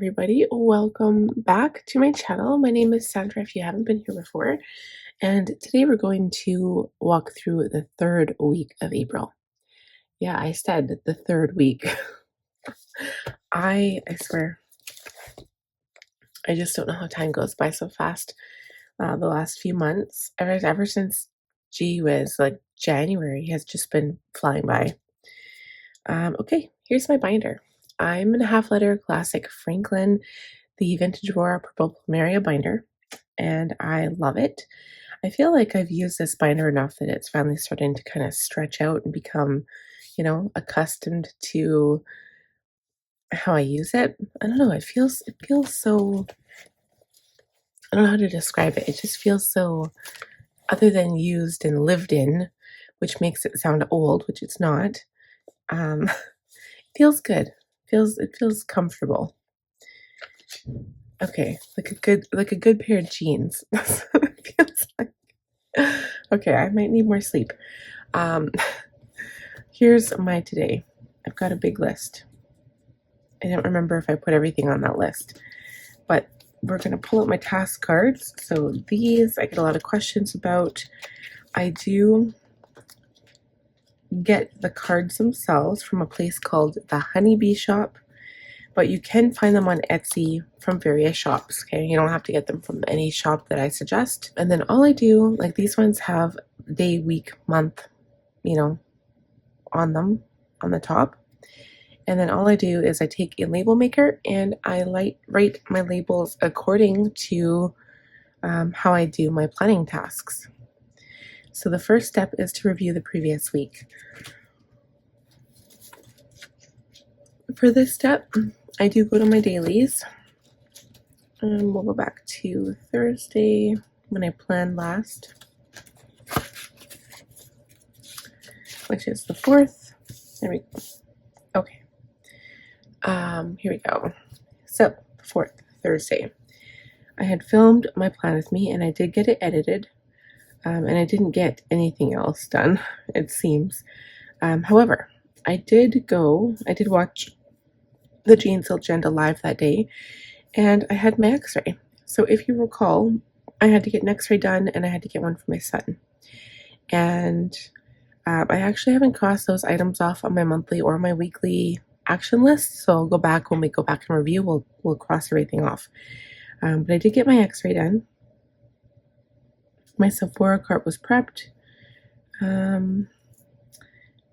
everybody, welcome back to my channel. My name is Sandra if you haven't been here before, and today we're going to walk through the third week of April. Yeah, I said the third week. I swear, I just don't know how time goes by so fast. The last few months, ever since gee whiz, like January has just been flying by. Okay, here's my binder. I'm in a half letter classic Franklin, the Vintage Royal Purple Plumeria binder, and I love it. I feel like I've used this binder enough that it's finally starting to kind of stretch out and become, accustomed to how I use it. I don't know, it feels so, I don't know how to describe it. It just feels so other than used and lived in, which makes it sound old, which it's not. It feels good. It feels comfortable. Okay, like a good pair of jeans. That's what it feels like. Okay, I might need more sleep. Um, here's my today. I've got a big list. I don't remember if I put everything on that list, but we're going to pull out my task cards. So these I get a lot of questions about. I do get the cards themselves from a place called the Honeybee Shop, but you can find them on Etsy from various shops. Okay, you don't have to get them from any shop that I suggest. And then all I do, like these ones have day, week, month, on them on the top. And then all I do is I take a label maker and I write my labels according to how I do my planning tasks. So the first step is to review the previous week. For this step, I do go to my dailies. And we'll go back to Thursday when I planned last, which is the 4th. There we go. Okay. Here we go. So, 4th, Thursday. I had filmed my plan with me and I did get it edited. And I didn't get anything else done, it seems. However, I did watch the Jean Silk Agenda live that day, and I had my x-ray. So if you recall, I had to get an x-ray done, and I had to get one for my son. And I actually haven't crossed those items off on my monthly or my weekly action list, so I'll go back when we go back and review. We'll cross everything off. But I did get my x-ray done. My Sephora cart was prepped.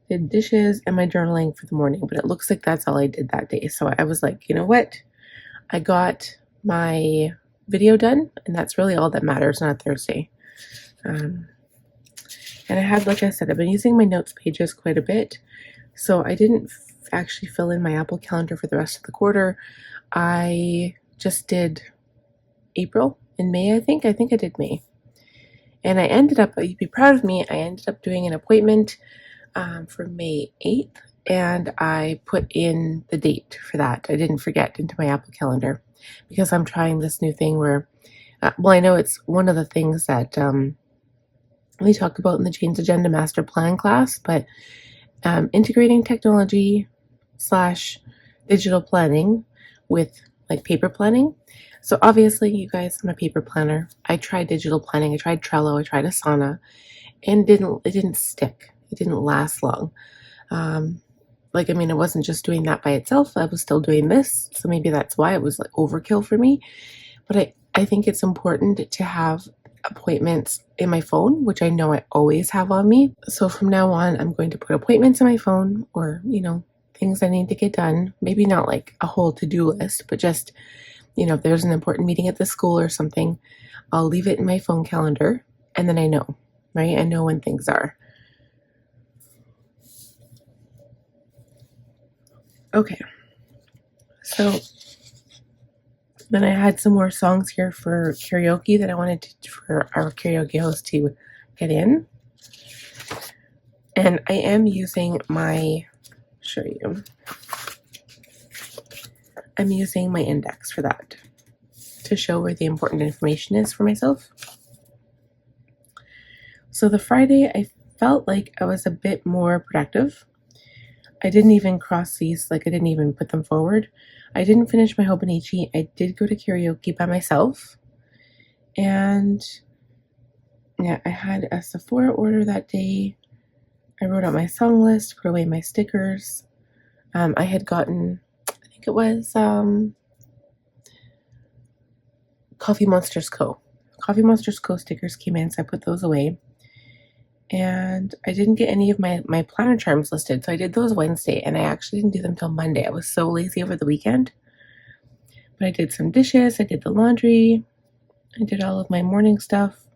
Did dishes and my journaling for the morning, but it looks like that's all I did that day. So I was like, you know what? I got my video done, and that's really all that matters on a Thursday. And I had, like I said, I've been using my notes pages quite a bit, so I didn't actually fill in my Apple Calendar for the rest of the quarter. I just did April and May, I think. I think I did May. And I ended up, you'd be proud of me, I ended up doing an appointment for May 8th, and I put in the date for that. I didn't forget into my Apple Calendar because I'm trying this new thing where, I know it's one of the things that we talk about in the Jane's Agenda Master Plan class, but integrating technology / digital planning with like paper planning. So obviously, you guys, I'm a paper planner. I tried digital planning. I tried Trello. I tried Asana, and it didn't stick. It didn't last long. It wasn't just doing that by itself. I was still doing this, so maybe that's why it was like overkill for me. But I think it's important to have appointments in my phone, which I know I always have on me. So from now on, I'm going to put appointments in my phone, or things I need to get done. Maybe not like a whole to-do list, but just if there's an important meeting at the school or something, I'll leave it in my phone calendar, and then I know, right? I know when things are. Okay, so then I had some more songs here for karaoke that I wanted for our karaoke host to get in. And I am using I'm using my index for that to show where the important information is for myself. So the Friday, I felt like I was a bit more productive. I didn't even cross these, I didn't even put them forward. I didn't finish my Hobonichi. I did go to karaoke by myself. And yeah, I had a Sephora order that day. I wrote out my song list, put away my stickers. I had gotten, I think it was Coffee Monsters Co. Coffee Monsters Co. stickers came in, so I put those away. And I didn't get any of my planner charms listed, so I did those Wednesday, and I actually didn't do them till Monday. I was so lazy over the weekend. But I did some dishes, I did the laundry, I did all of my morning stuff,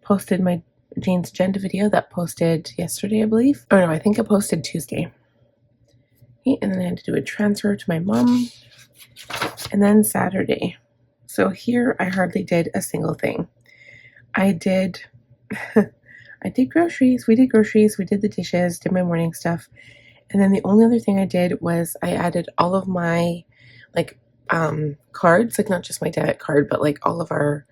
posted my Jane's Agenda video that posted yesterday, I believe. Oh no, I think it posted Tuesday. Okay, and then I had to do a transfer to my mom, and then Saturday. So here I hardly did a single thing. I did groceries. We did groceries. We did the dishes, did my morning stuff. And then the only other thing I did was I added all of my cards, like not just my debit card, but like all of our,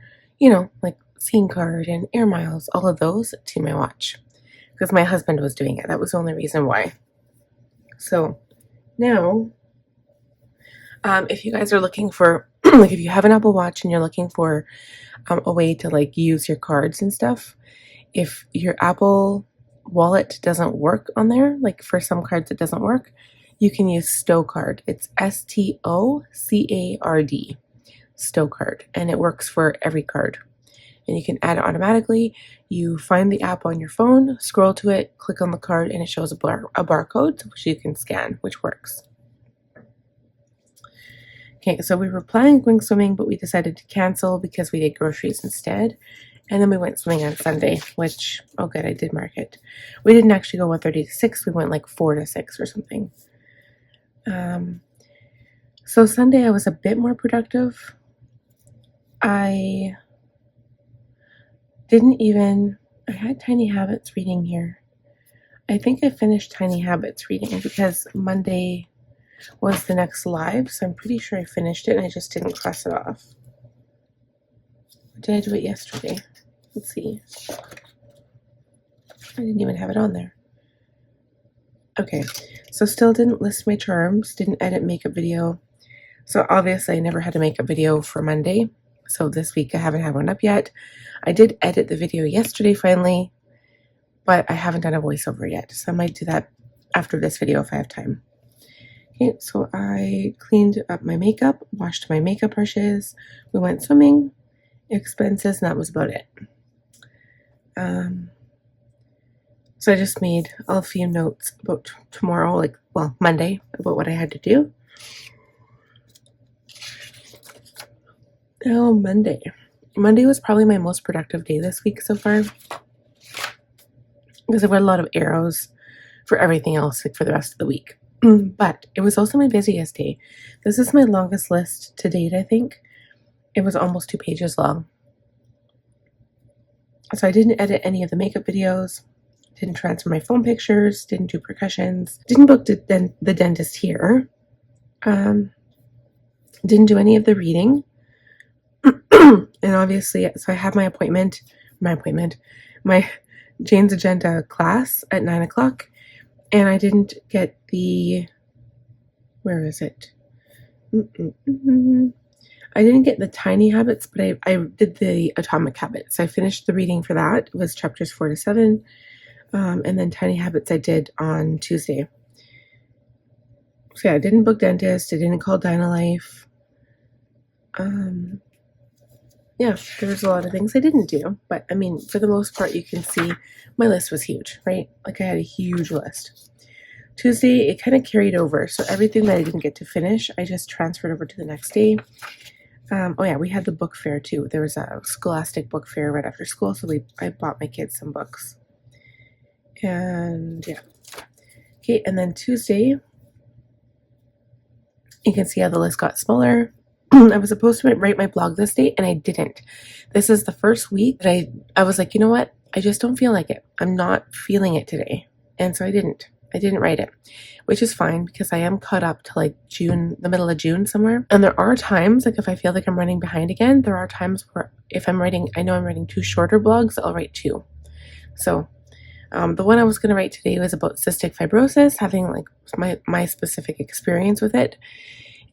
like scene card and air miles, all of those to my watch. Because my husband was doing it. That was the only reason why. So now, if you guys are looking for, like if you have an Apple Watch and you're looking for a way to like use your cards and stuff, if your Apple Wallet doesn't work on there, like for some cards it doesn't work, you can use Stocard. It's STOCARD, Stocard, and it works for every card. And you can add it automatically. You find the app on your phone, scroll to it, click on the card, and it shows a barcode which you can scan, which works. Okay, so we were planning on going swimming, but we decided to cancel because we did groceries instead. And then we went swimming on Sunday, which, oh good, I did mark it. We didn't actually go 1:30 to 6, we went like 4 to 6 or something. So Sunday I was a bit more productive. I had Tiny Habits reading here. I think I finished Tiny Habits reading because Monday was the next live, so I'm pretty sure I finished it and I just didn't cross it off. Did I do it yesterday? Let's see. I didn't even have it on there. Okay, so still didn't list my charms, didn't edit makeup video. So obviously I never had a makeup video for Monday. So this week I haven't had one up yet. I did edit the video yesterday finally, but I haven't done a voiceover yet. So I might do that after this video if I have time. Okay, so I cleaned up my makeup, washed my makeup brushes, we went swimming, expenses, and that was about it. So I just made a few notes about tomorrow, Monday, about what I had to do. Oh, Monday. Monday was probably my most productive day this week so far, because I've got a lot of arrows for everything else, like for the rest of the week. But it was also my busiest day. This is my longest list to date, I think. It was almost 2 pages long. So I didn't edit any of the makeup videos, didn't transfer my phone pictures, didn't do percussions, didn't book the dentist here, didn't do any of the reading. And obviously, so I have my Jane's Agenda class at 9 o'clock, and I didn't get where is it? I didn't get the Tiny Habits, but I did the Atomic Habits. I finished the reading for that. It was chapters 4 to 7. And then Tiny Habits I did on Tuesday. So yeah, I didn't book dentist. I didn't call Dynalife. Yeah, there was a lot of things I didn't do. But I mean, for the most part, you can see my list was huge, right? Like I had a huge list. Tuesday, it kind of carried over. So everything that I didn't get to finish, I just transferred over to the next day. Oh yeah, we had the book fair too. There was a Scholastic book fair right after school, so I bought my kids some books. And yeah. Okay, and then Tuesday, you can see how the list got smaller. I was supposed to write my blog this day, and I didn't. This is the first week that I was like, you know what? I just don't feel like it. I'm not feeling it today. And so I didn't write it, which is fine because I am caught up to like June, the middle of June somewhere. And there are times, like if I feel like I'm running behind again, there are times where if I know I'm writing 2 shorter blogs, I'll write 2. So the one I was going to write today was about cystic fibrosis, having like my specific experience with it.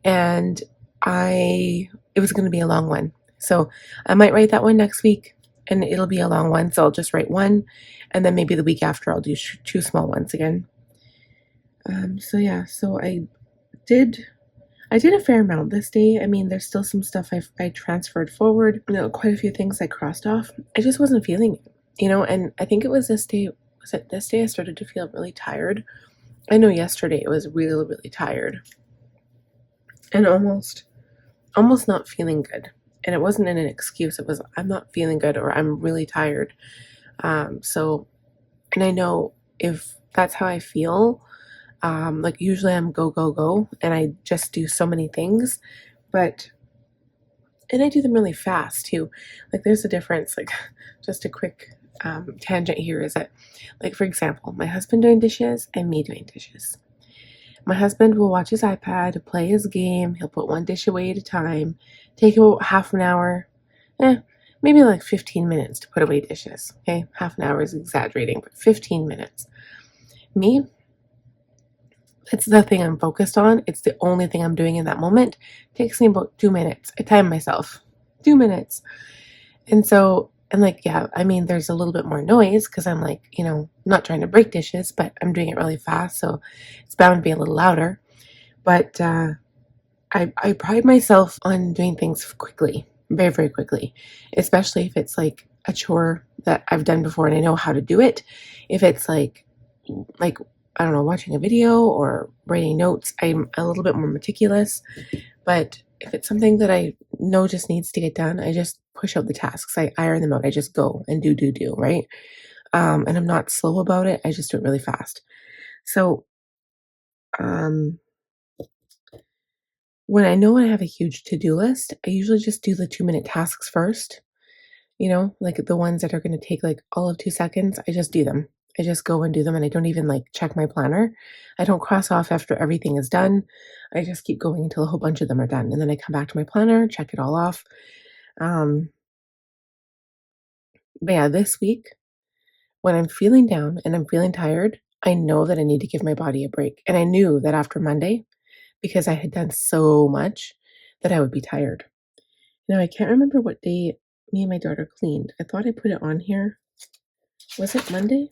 and it was going to be a long one. So I might write that one next week, and it'll be a long one. So I'll just write one, and then maybe the week after I'll do two small ones again. So yeah, so did I did a fair amount this day. I mean, there's still some stuff I transferred forward. Quite a few things I crossed off. I just wasn't feeling it, and I think it was this day. Was it this day I started to feel really tired? I know yesterday it was really, really tired and almost not feeling good. And it wasn't an excuse. It was, I'm not feeling good or I'm really tired. And I know if that's how I feel, like usually I'm go, go, go, and I just do so many things, and I do them really fast too. Like there's a difference, like just a quick tangent here is that, like, for example, my husband doing dishes and me doing dishes. My husband will watch his iPad, play his game. He'll put one dish away at a time. Take about half an hour, maybe like 15 minutes to put away dishes. Okay, half an hour is exaggerating, but 15 minutes. Me, it's the thing I'm focused on. It's the only thing I'm doing in that moment. It takes me about 2 minutes. I time myself. 2 minutes. And so, and like, yeah, I mean, there's a little bit more noise because I'm like, not trying to break dishes, but I'm doing it really fast. So it's bound to be a little louder. But I pride myself on doing things quickly, very, very quickly, especially if it's like a chore that I've done before and I know how to do it. If it's like, I don't know, watching a video or writing notes, I'm a little bit more meticulous. But if it's something that I know just needs to get done, I just push out the tasks. I iron them out. I just go and do, right? And I'm not slow about it. I just do it really fast. So, when I know I have a huge to-do list, I usually just do the 2-minute tasks first, like the ones that are going to take like all of 2 seconds. I just do them. I just go and do them and I don't even like check my planner. I don't cross off after everything is done. I just keep going until a whole bunch of them are done. And then I come back to my planner, check it all off. Um, but yeah, this week, when I'm feeling down and I'm feeling tired, I know that I need to give my body a break. And I knew that after Monday, because I had done so much, that I would be tired. Now, I can't remember what day me and my daughter cleaned. I thought I put it on here. Was it Monday?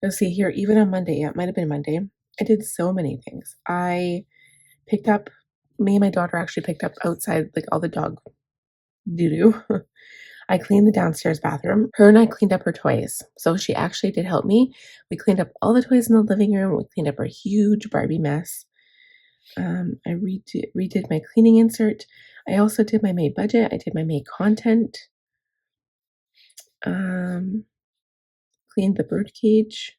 Let's see here. Even on Monday, yeah, it might have been Monday. I did so many things. Picked up, me and my daughter actually picked up outside, like all the dog doo doo. I cleaned the downstairs bathroom. Her and I cleaned up her toys. So she actually did help me. We cleaned up all the toys in the living room. We cleaned up her huge Barbie mess. I redid my cleaning insert. I also did my May budget. I did my May content. Cleaned the bird cage.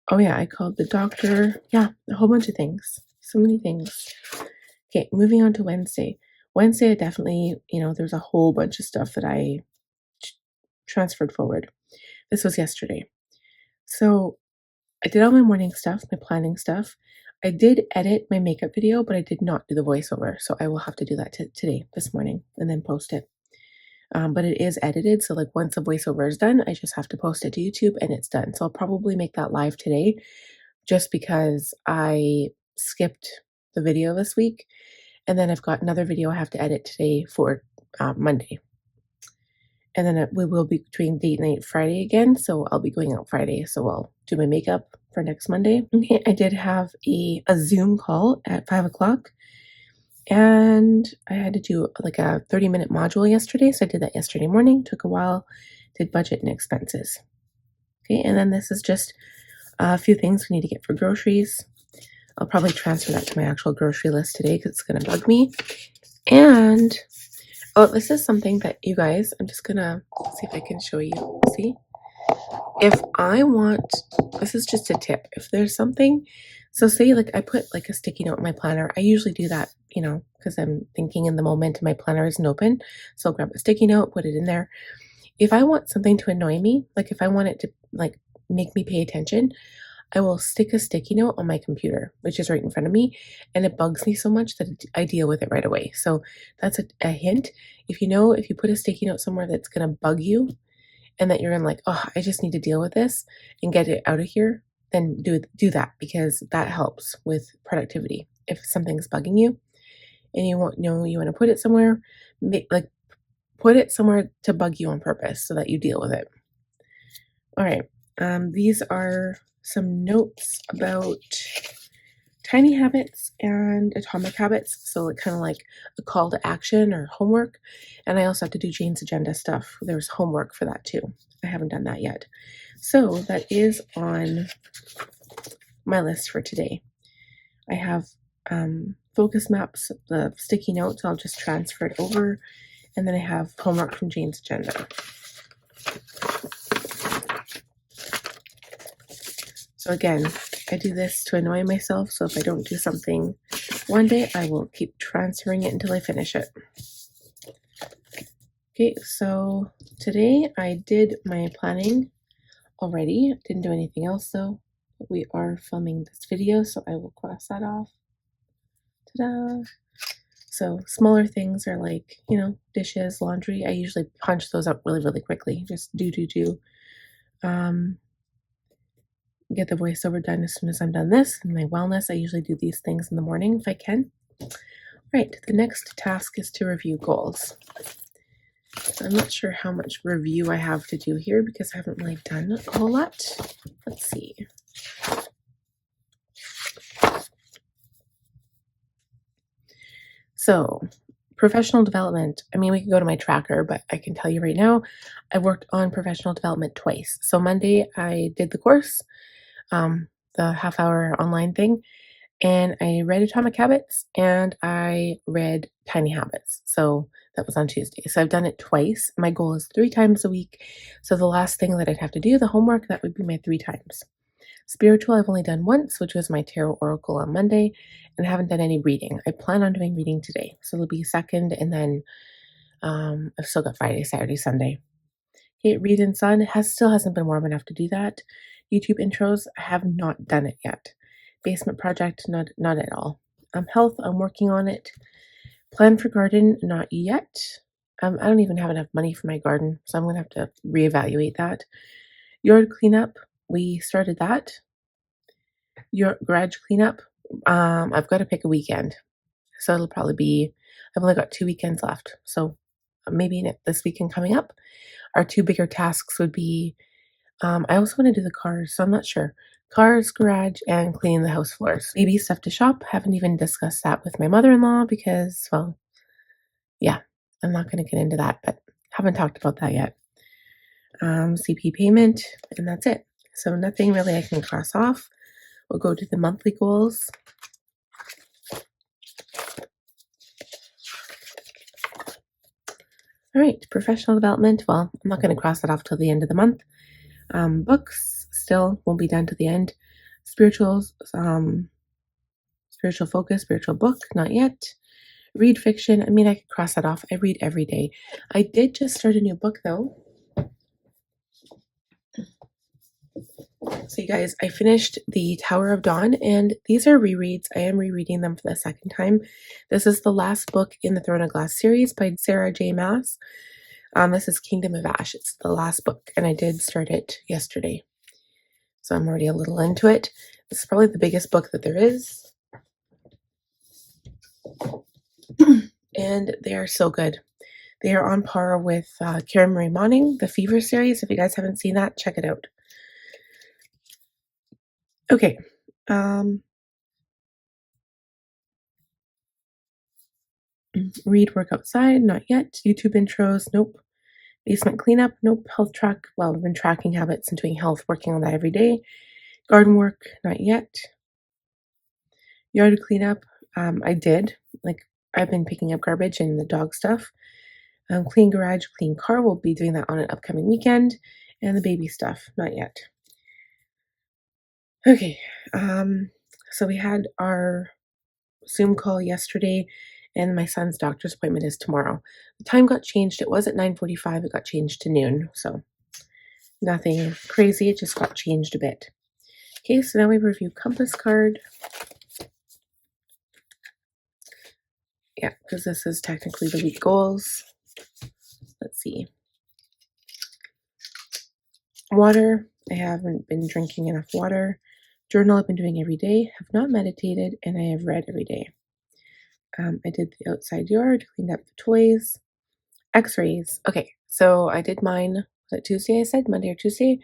Oh yeah, I called the doctor. Yeah, a whole bunch of things. So many things. Okay, moving on to Wednesday. Wednesday, I definitely, there's a whole bunch of stuff that I transferred forward. This was yesterday. So I did all my morning stuff, my planning stuff. I did edit my makeup video, but I did not do the voiceover. So I will have to do that today, this morning, and then post it. But it is edited. So like once the voiceover is done, I just have to post it to YouTube and it's done. So I'll probably make that live today just because I skipped the video this week. And then I've got another video I have to edit today for Monday. And then we will be doing date night Friday again. So I'll be going out Friday. So I'll do my makeup for next Monday. Okay, I did have a Zoom call at 5 o'clock. And I had to do like a 30-minute module yesterday. So I did that yesterday morning. Took a while. Did budget and expenses. Okay, and then this is just a few things we need to get for groceries. I'll probably transfer that to my actual grocery list today because it's going to bug me. And, oh, this is something that you guys, I'm just going to see if I can show you. See? If I want, this is just a tip. If there's something, so say like I put like a sticky note in my planner. I usually do that, because I'm thinking in the moment and my planner isn't open. So I'll grab a sticky note, put it in there. If I want something to annoy me, like if I want it to like make me pay attention, I will stick a sticky note on my computer, which is right in front of me, and it bugs me so much that I deal with it right away. So that's a hint. If you put a sticky note somewhere that's going to bug you, and that you're in like, oh, I just need to deal with this and get it out of here, then do that, because that helps with productivity. If something's bugging you and you want you want to put it somewhere, like put it somewhere to bug you on purpose so that you deal with it. All right. These are some notes about tiny habits and atomic habits. So kind of like a call to action or homework. And I also have to do Jane's agenda stuff. There's homework for that too. I haven't done that yet. So that is on my list for today. I have focus maps, the sticky notes. I'll just transfer it over. And then I have homework from Jane's agenda. So again, I do this to annoy myself. So if I don't do something one day, I will keep transferring it until I finish it. Okay, so today I did my planning already. Didn't do anything else though. But we are filming this video, so I will cross that off. Ta-da! So smaller things are like, dishes, laundry. I usually punch those up really, really quickly. Just do. Get the voiceover done as soon as I'm done this. And my wellness, I usually do these things in the morning if I can. Right, the next task is to review goals. I'm not sure how much review I have to do here because I haven't really done a whole lot. Let's see. So, professional development. I mean, we can go to my tracker, but I can tell you right now, I worked on professional development twice. So Monday, I did the course, the half-hour online thing, and I read Atomic Habits and I read Tiny Habits. So that was on Tuesday. So I've done it twice. My goal is 3 times a week. So the last thing that I'd have to do, the homework, that would be my 3 times. Spiritual, I've only done once, which was my tarot oracle on Monday, and I haven't done any reading. I plan on doing reading today. So it'll be second, and then I've still got Friday, Saturday, Sunday. Okay, Read and Sun still hasn't been warm enough to do that. YouTube intros, I have not done it yet. Basement project, not at all. Health, I'm working on it. Plan for garden, not yet. I don't even have enough money for my garden, so I'm gonna have to reevaluate that. Yard cleanup, we started that. Your garage cleanup, I've got to pick a weekend, so it'll probably be. I've only got 2 weekends left, so maybe this weekend coming up. Our 2 bigger tasks would be. I also want to do the cars, so I'm not sure. Cars, garage, and cleaning the house floors. Maybe stuff to shop. Haven't even discussed that with my mother-in-law because, well, yeah, I'm not going to get into that, but haven't talked about that yet. CP payment, and that's it. So nothing really I can cross off. We'll go to the monthly goals. All right, professional development. Well, I'm not going to cross that off till the end of the month. Books still won't be done to the end. Spirituals, spiritual focus, spiritual book, not yet. Read fiction. I mean, I could cross that off. I read every day. I did just start a new book though. So you guys, I finished The Tower of Dawn, and these are rereads. I am rereading them for the second time. This is the last book in the Throne of Glass series by Sarah J. Maas. This is Kingdom of Ash. It's the last book, and I did start it yesterday. So I'm already a little into it. This is probably the biggest book that there is. And they are so good. They are on par with Karen Marie Moning, the Fever series. If you guys haven't seen that, check it out. Okay. Read, work outside, not yet. YouTube intros, nope. Basement cleanup, nope. Health track, well, I've been tracking habits and doing health, working on that every day. Garden work, not yet. Yard cleanup, I did. Like, I've been picking up garbage and the dog stuff. Clean garage, clean car, we'll be doing that on an upcoming weekend. And the baby stuff, not yet. Okay, so we had our Zoom call yesterday, and my son's doctor's appointment is tomorrow. The time got changed. It was at 9:45. It got changed to noon, so nothing crazy. It just got changed a bit. Okay, so now we review compass card. Yeah, because this is technically the week goals. Let's see. Water, I haven't been drinking enough water. Journal, I've been doing every day. Have not meditated, and I have read every day. I did the outside yard, cleaned up the toys. X-rays. Okay, so I did mine. Was it Tuesday? I said Monday or Tuesday.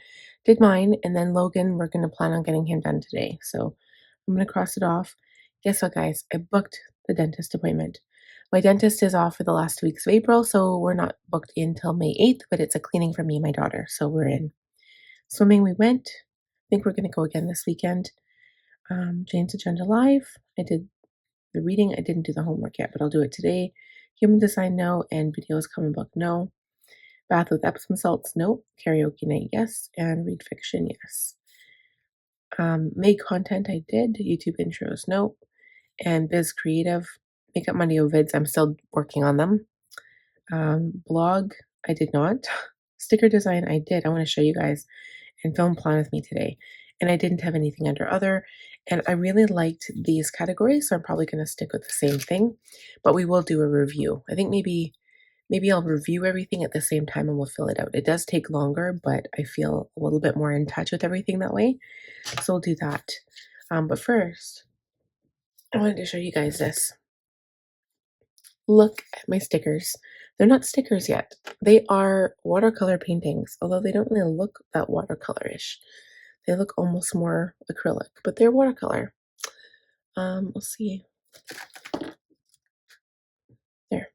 Did mine, and then Logan, we're gonna plan on getting him done today. So I'm gonna cross it off. Guess what, guys? I booked the dentist appointment. My dentist is off for the last 2 weeks of April, so we're not booked in till May 8th, but it's a cleaning for me and my daughter, so we're in. Swimming, we went. I think we're gonna go again this weekend. Jane's Agenda Live. I did the reading. I didn't do the homework yet, but I'll do it today. Human design, no. And videos, common book, no. Bath with Epsom salts, no. Karaoke night, yes. And read fiction, yes. Make content, I did. YouTube intros, no. And biz creative, makeup money vids, I'm still working on them. Blog, I did not. Sticker design, I did. I want to show you guys. And film plan with me today. And I didn't have anything under other. And I really liked these categories, so I'm probably going to stick with the same thing. But we will do a review. I think maybe I'll review everything at the same time and we'll fill it out. It does take longer, but I feel a little bit more in touch with everything that way. So we'll do that. But first, I wanted to show you guys this. Look at my stickers. They're not stickers yet. They are watercolor paintings, although they don't really look that watercolorish. They look almost more acrylic, but they're watercolor. Let's see. There.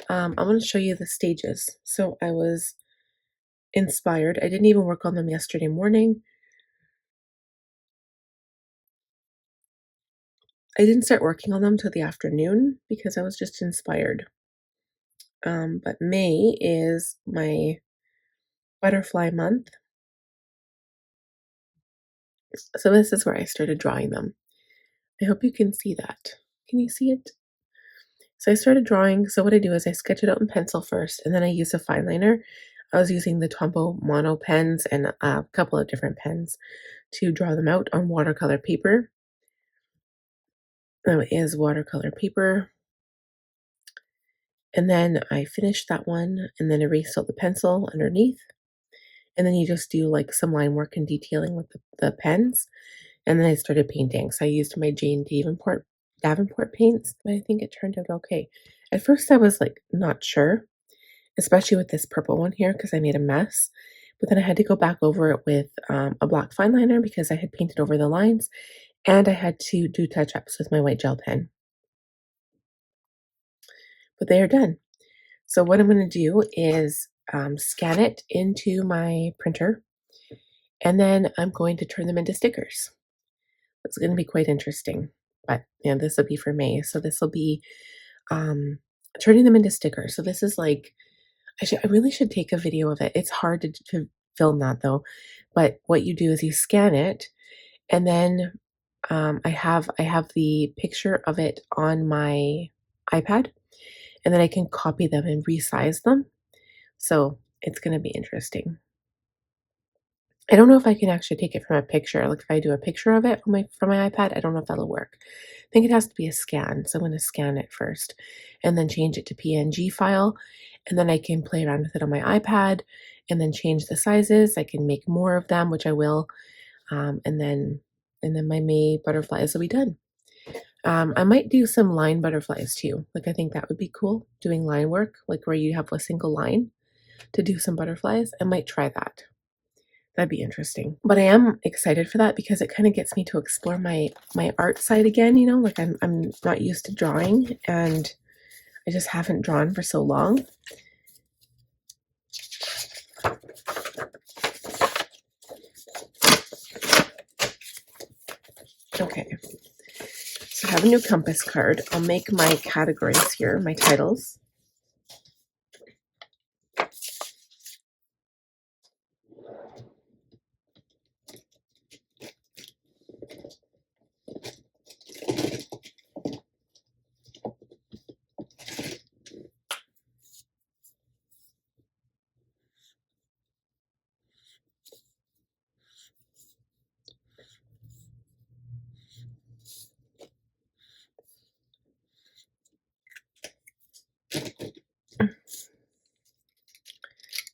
I'm going to show you the stages. So I was inspired. I didn't even work on them yesterday morning. I didn't start working on them till the afternoon because I was just inspired. But May is my butterfly month. So this is where I started drawing them. I hope you can see that. Can you see it? So I started drawing. So what I do is I sketch it out in pencil first, and then I use a fine liner. I was using the Tombow mono pens and a couple of different pens to draw them out on watercolor paper. That is watercolor paper. And then I finished that one and then erased all the pencil underneath. And then you just do like some line work and detailing with the pens. And then I started painting. So I used my Jane Davenport paints, but I think it turned out okay. At first I was like not sure, especially with this purple one here because I made a mess. But then I had to go back over it with a black fine liner because I had painted over the lines, and I had to do touch-ups with my white gel pen. But they are done. So what I'm going to do is scan it into my printer, and then I'm going to turn them into stickers. It's going to be quite interesting. But this will be for May. So this will be turning them into stickers. So this is like, I really should take a video of it. It's hard to film that though. But what you do is you scan it, and then I have the picture of it on my iPad, and then I can copy them and resize them. So it's going to be interesting. I don't know if I can actually take it from a picture. Like if I do a picture of it from my iPad, I don't know if that'll work. I think it has to be a scan. So I'm going to scan it first and then change it to PNG file. And then I can play around with it on my iPad and then change the sizes. I can make more of them, which I will. And then my May butterflies will be done. I might do some line butterflies too. Like I think that would be cool, doing line work, like where you have a single line to do some butterflies. I might try that. That'd be interesting. But I am excited for that because it kind of gets me to explore my art side again, like I'm not used to drawing and I just haven't drawn for so long. Okay. So I have a new compass card. I'll make my categories here, my titles.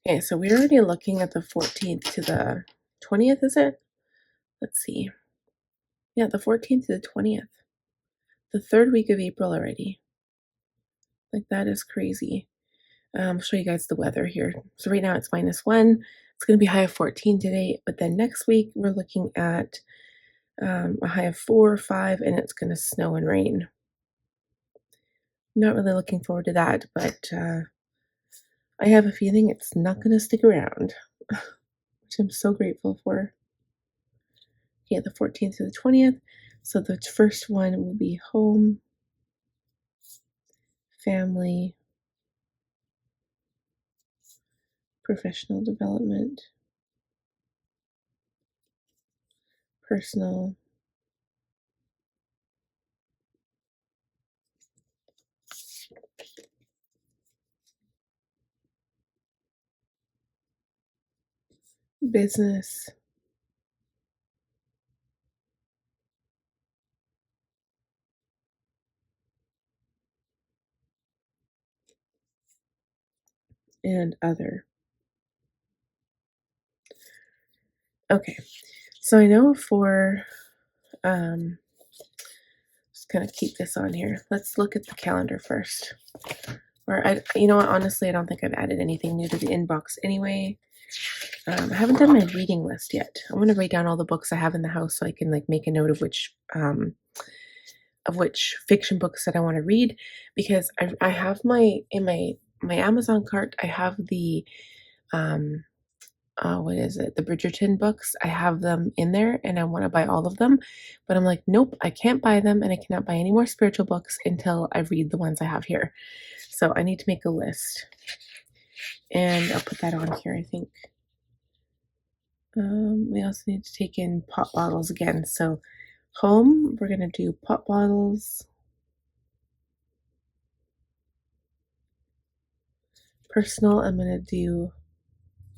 Okay, so we're already looking at the 14th to the 20th, is it? Let's see. Yeah, the 14th to the 20th. The third week of April already. Like, that is crazy. I'll show you guys the weather here. So right now it's -1. It's going to be high of 14 today, but then next week we're looking at a high of 4 or 5, and it's going to snow and rain. Not really looking forward to that, but I have a feeling it's not going to stick around, which I'm so grateful for. Yeah, the 14th to the 20th. So the first one will be home, family, professional development, personal, business, and other. Okay, so I know for just gonna keep this on here. Let's look at the calendar first. Or you know what? Honestly, I don't think I've added anything new to the inbox anyway. I haven't done my reading list yet. I want to write down all the books I have in the house so I can like make a note of which fiction books that I want to read, because I have my Amazon cart. I have the um what is it? The Bridgerton books. I have them in there and I want to buy all of them. But I'm like, nope, I can't buy them and I cannot buy any more spiritual books until I read the ones I have here. So I need to make a list. And I'll put that on here, I think. We also need to take in pop bottles again. So home, we're going to do pop bottles. Personal, I'm going to do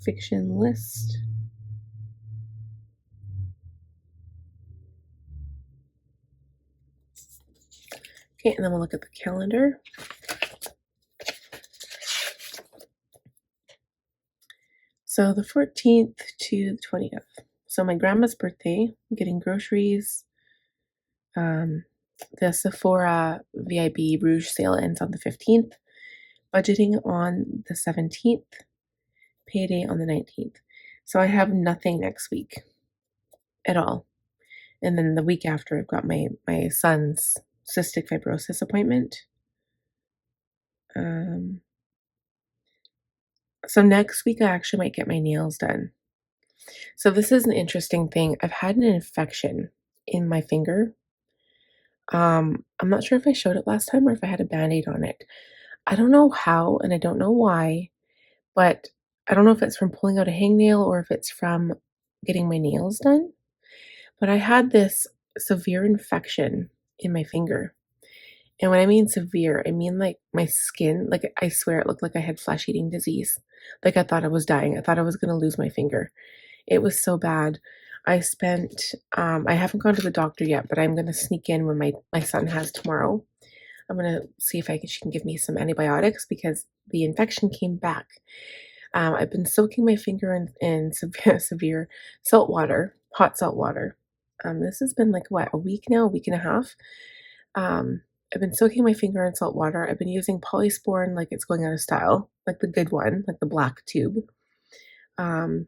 fiction list. Okay, and then we'll look at the calendar. So the 14th to the 20th. So my grandma's birthday, I'm getting groceries. The Sephora VIB Rouge sale ends on the 15th. Budgeting on the 17th. Payday on the 19th. So I have nothing next week at all. And then the week after, I've got my son's cystic fibrosis appointment. So next week, I actually might get my nails done. So this is an interesting thing. I've had an infection in my finger. I'm not sure if I showed it last time or if I had a band-aid on it. I don't know how and I don't know why, but I don't know if it's from pulling out a hangnail or if it's from getting my nails done. But I had this severe infection in my finger. And when I mean severe, I mean like my skin, like I swear it looked like I had flesh-eating disease. Like I thought I was dying. I thought I was going to lose my finger. It was so bad. I haven't gone to the doctor yet, but I'm going to sneak in when my son has tomorrow. I'm going to see if she can give me some antibiotics because the infection came back. I've been soaking my finger in severe salt water, hot salt water. This has been like what, a week now, a week and a half. I've been soaking my finger in salt water. I've been using polysporin like it's going out of style, like the good one, like the black tube. Um,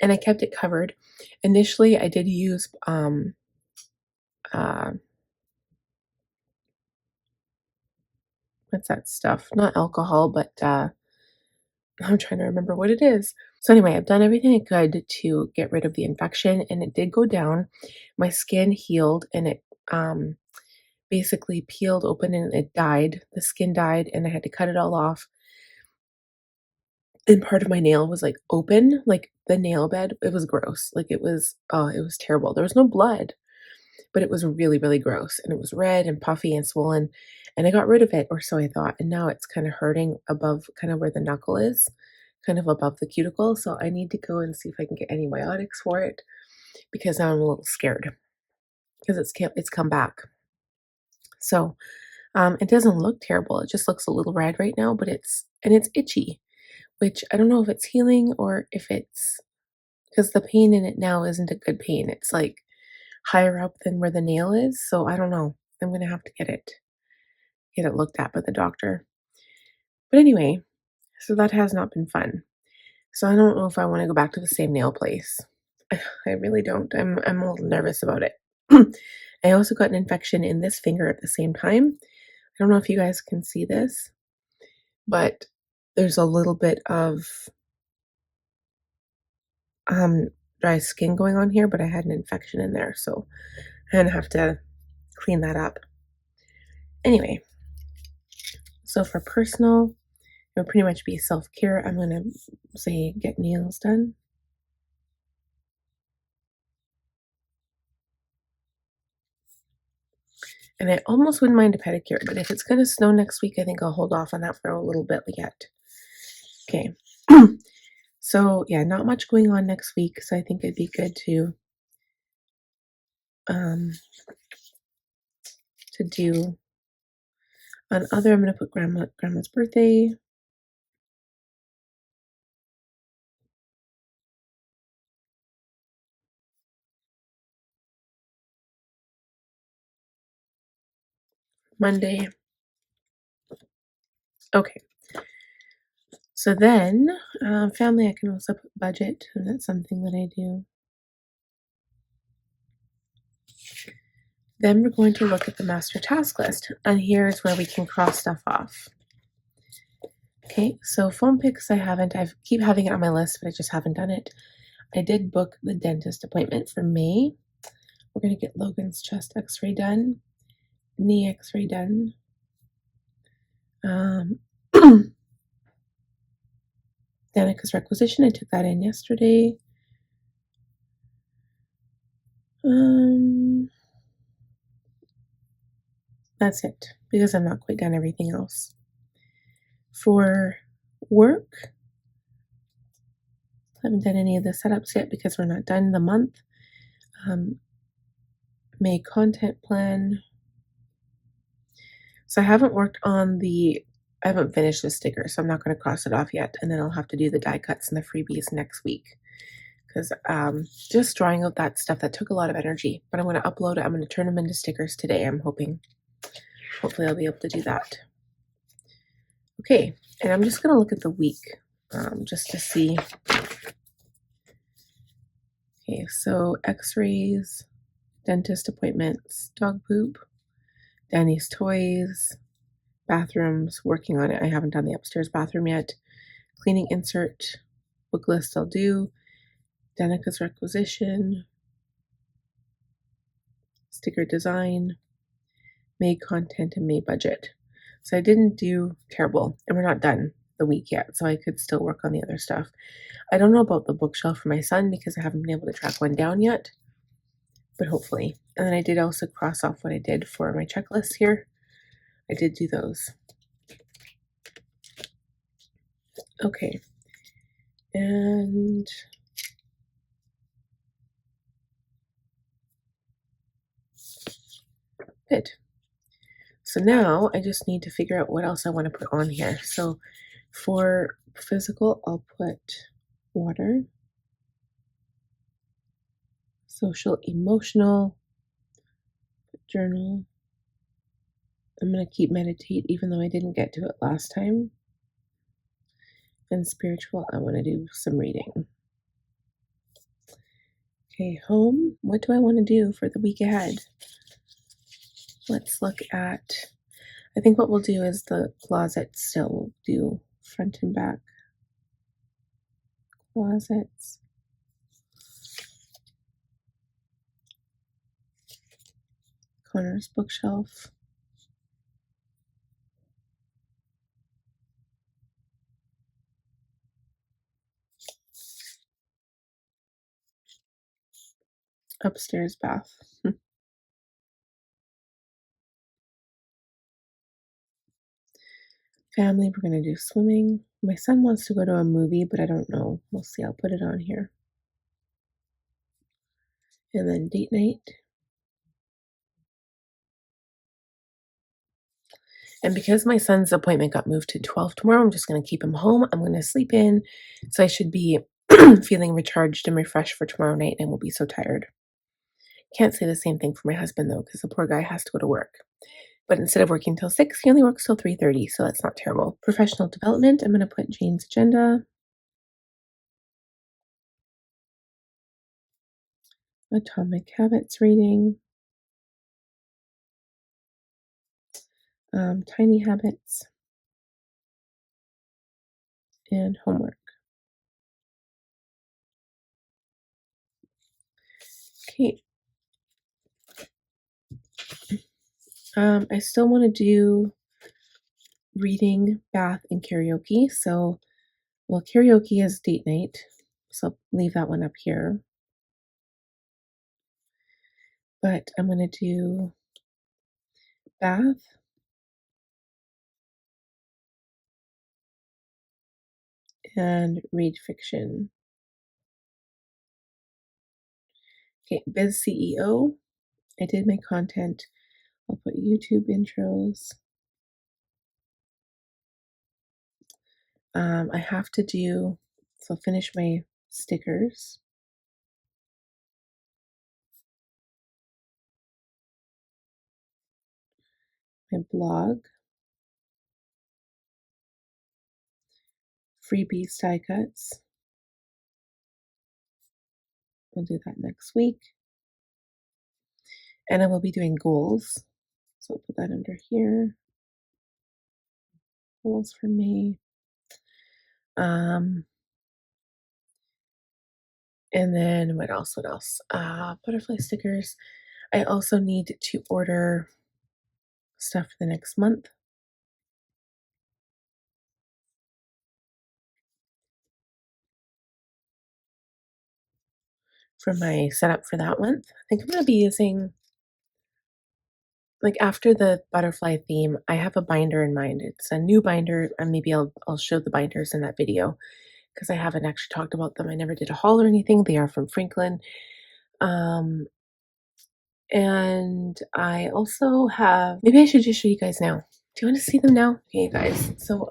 and I kept it covered. Initially, I did use uh, what's that stuff? Not alcohol, but I'm trying to remember what it is. So anyway, I've done everything I could to get rid of the infection, and it did go down. My skin healed, and it basically peeled open, and it died. The skin died, and I had to cut it all off. And part of my nail was like open, like the nail bed. It was gross. Like it was, oh, it was terrible. There was no blood, but it was really, really gross. And it was red and puffy and swollen. And I got rid of it, or so I thought. And now it's kind of hurting above kind of where the knuckle is, kind of above the cuticle. So I need to go and see if I can get antibiotics for it because now I'm a little scared because it's come back. So It doesn't look terrible. It just looks a little red right now, but it's itchy, which I don't know if it's healing or if it's because the pain in it now isn't a good pain. It's like higher up than where the nail is, so I don't know. I'm gonna have to get it looked at by the doctor. But anyway, so that has not been fun. So I don't know if I want to go back to the same nail place. I really don't. I'm a little nervous about it. I also got an infection in this finger at the same time. I don't know if you guys can see this, but there's a little bit of um dry skin going on here, but I had an infection in there, so I'm gonna have to clean that up. Anyway, so for personal, it'll pretty much be self-care. I'm gonna say get nails done. And I almost wouldn't mind a pedicure, but if it's gonna snow next week, I think I'll hold off on that for a little bit yet. Okay. So yeah, not much going on next week, so I think it'd be good um to do on other. I'm gonna put grandma's birthday. Monday. Okay. So then, family, I can also put budget, and that's something that I do. Then we're going to look at the master task list, and here's where we can cross stuff off. Okay, so phone picks I haven't. I keep having it on my list, but I just haven't done it. I did book the dentist appointment for May. We're going to get Logan's chest x-ray done, knee x-ray done. Danica's requisition, I took that in yesterday. That's it, because I'm not quite done everything else. For work, I haven't done any of the setups yet because we're not done the month. May content plan. So I haven't worked on I haven't finished the sticker, so I'm not going to cross it off yet. And then I'll have to do the die cuts and the freebies next week. Because just drawing out that stuff, that took a lot of energy. But I'm going to upload it. I'm going to turn them into stickers today, I'm hoping. Hopefully I'll be able to do that. Okay, and I'm just going to look at the week just to see. Okay, so x-rays, dentist appointments, dog poop, Danny's toys, bathrooms, working on it. I haven't done the upstairs bathroom yet. Cleaning insert, book list I'll do. Danica's requisition, sticker design, May content, and May budget. So I didn't do terrible, and we're not done the week yet, so I could still work on the other stuff. I don't know about the bookshelf for my son because I haven't been able to track one down yet, but hopefully. And then I did also cross off what I did for my checklist here. I did do those. Okay. And good. So now I just need to figure out what else I want to put on here. So for physical, I'll put water, social, emotional, journal. I'm going to keep meditate even though I didn't get to it last time. And spiritual, I want to do some reading. Okay, home. What do I want to do for the week ahead? Let's look at, I think what we'll do is the closet still. We'll do front and back closets. Connor's bookshelf. Upstairs bath. Family, we're going to do swimming. My son wants to go to a movie, but I don't know. We'll see. I'll put it on here. And then date night. And because my son's appointment got moved to 12 tomorrow, I'm just going to keep him home. I'm going to sleep in. So I should be feeling recharged and refreshed for tomorrow night and won't be so tired. Can't say the same thing for my husband though, because the poor guy has to go to work. But instead of working till 6, he only works till 3:30, so that's not terrible. Professional development, I'm going to put Jane's agenda. Atomic habits reading. Tiny habits. And homework. Okay. I still want to do reading, bath, and karaoke. So, well, karaoke is date night. So I'll leave that one up here. But I'm going to do bath, and read fiction. Okay, Biz CEO. I did my content. I'll put YouTube intros. I have to do, so I'll finish my stickers. My blog. Freebies die cuts. We'll do that next week. And I will be doing goals. So I'll put that under here. Goals for May. And then what else? What else? Butterfly stickers. I also need to order stuff for the next month. For my setup for that month. I think I'm going to be using, like after the butterfly theme, I have a binder in mind. It's a new binder, and maybe I'll show the binders in that video because I haven't actually talked about them. I never did a haul or anything. They are from Franklin. And I also have, maybe I should just show you guys now. Do you want to see them now? Okay, guys. So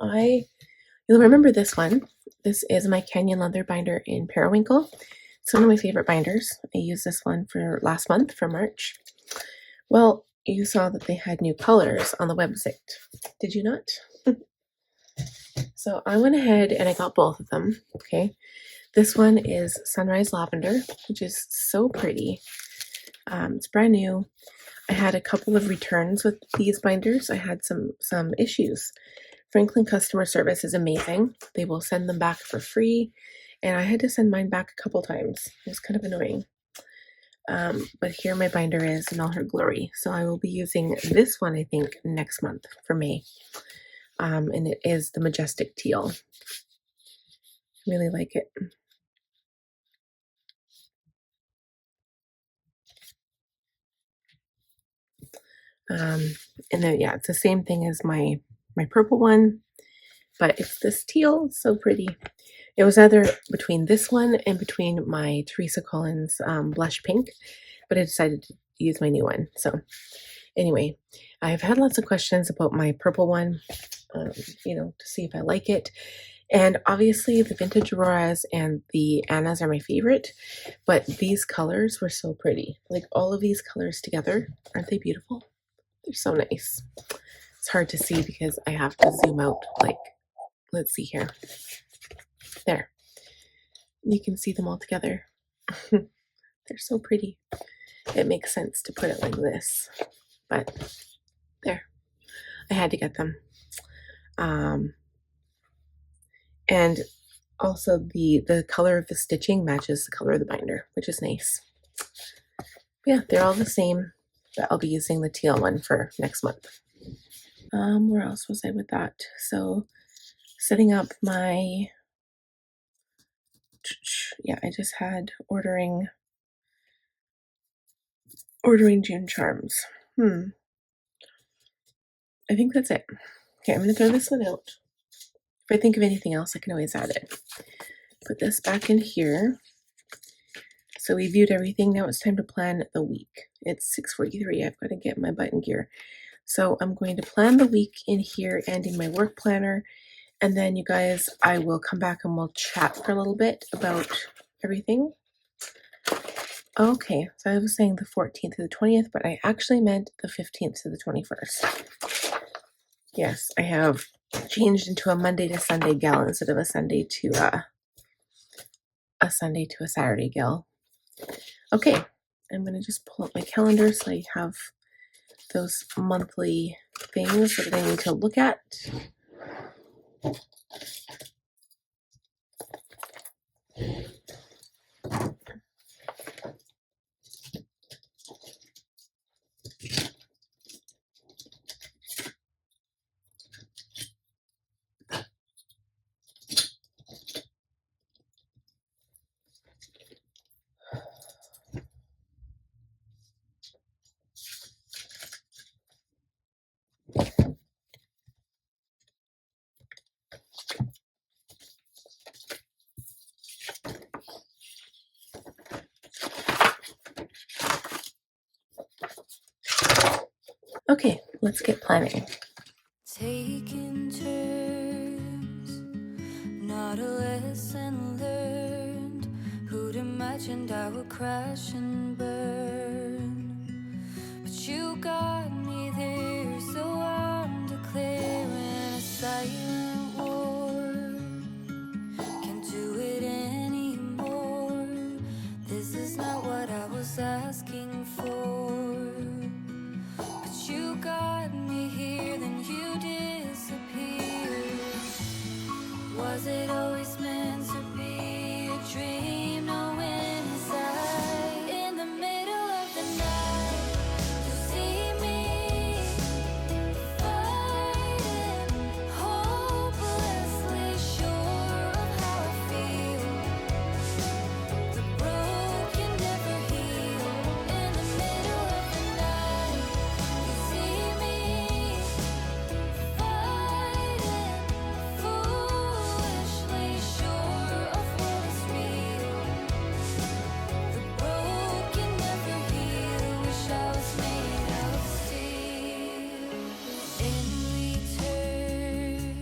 you'll remember this one. This is my Canyon Leather binder in Periwinkle. It's one of my favorite binders. I used this one for last month for March. Well, you saw that they had new colors on the website. Did you not? So I went ahead and I got both of them. Okay. This one is Sunrise Lavender, which is so pretty. It's brand new. I had a couple of returns with these binders. I had some issues. Franklin customer service is amazing. They will send them back for free, and I had to send mine back a couple times. It was kind of annoying. But here my binder is in all her glory. So I will be using this one, I think, next month for May. And it is the Majestic Teal. Really like it. And then, yeah, it's the same thing as my purple one, but it's this teal. It's so pretty. It was either between this one and between my Teresa Collins blush pink, but I decided to use my new one. So anyway, I've had lots of questions about my purple one, to see if I like it. And obviously the vintage Auroras and the Annas are my favorite, but these colors were so pretty. Like all of these colors together, aren't they beautiful? They're so nice. It's hard to see because I have to zoom out. Like, let's see here. There. You can see them all together. They're so pretty. It makes sense to put it like this, but there. I had to get them. And also the color of the stitching matches the color of the binder, which is nice. Yeah, they're all the same, but I'll be using the teal one for next month. Where else was I with that? So setting up my, yeah, I just had ordering June charms. I think that's it. Okay, I'm gonna throw this one out. If I think of anything else, I can always add it. Put this back in here. So we viewed everything. Now it's time to plan the week. It's 6:43. I've got to get my button gear. So I'm going to plan the week in here and in my work planner. And then you guys, I will come back and we'll chat for a little bit about everything. Okay, so I was saying the 14th to the 20th, but I actually meant the 15th to the 21st. Yes, I have changed into a Monday to Sunday gal instead of a Sunday to a Saturday gal. Okay, I'm gonna just pull up my calendar so I have those monthly things that I need to look at. Okay, let's get planning. Taking turns, not a lesson learned. Who'd imagined I would crash and burn? But you got me there, so I'm declaring a silent war. Can't do it anymore. This is not what I was asking for. But you got me here, then you disappeared. Was it always meant to be a dream? No inside. In the middle of the night, you see me fighting, hopelessly sure of how I feel. The broken never heal. In the middle of the night, you see me fighting, foolishly sure of what is real. The broken never heal. Wish I was made of steel. In return,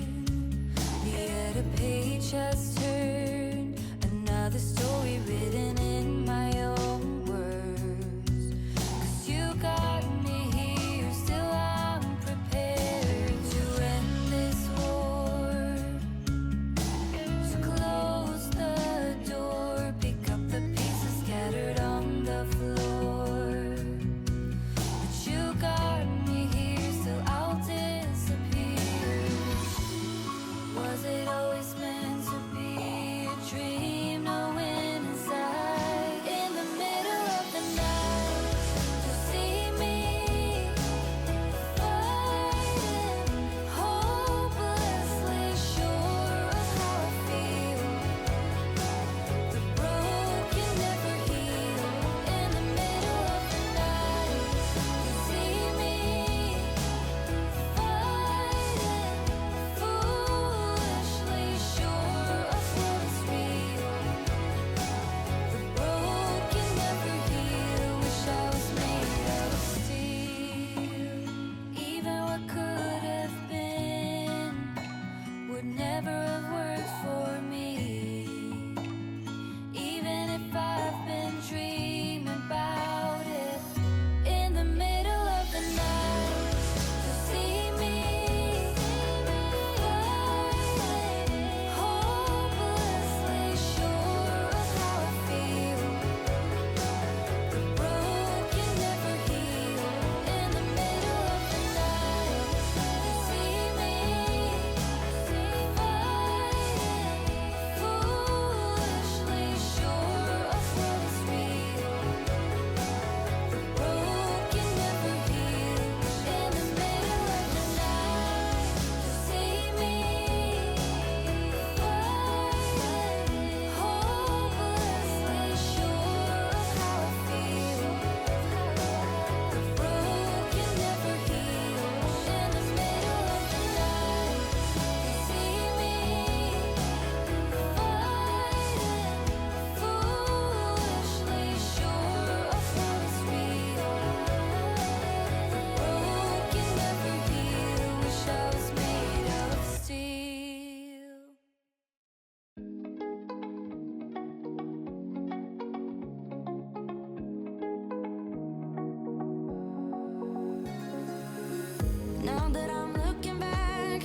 the other page has turned. Another story written in my own words. 'Cause you got me here, still I'm prepared to end this war. So close the door, pick up the pieces scattered on the floor. But you got me here, still I'll disappear. Was it always meant to be a dream? No inside. Now that I'm looking back,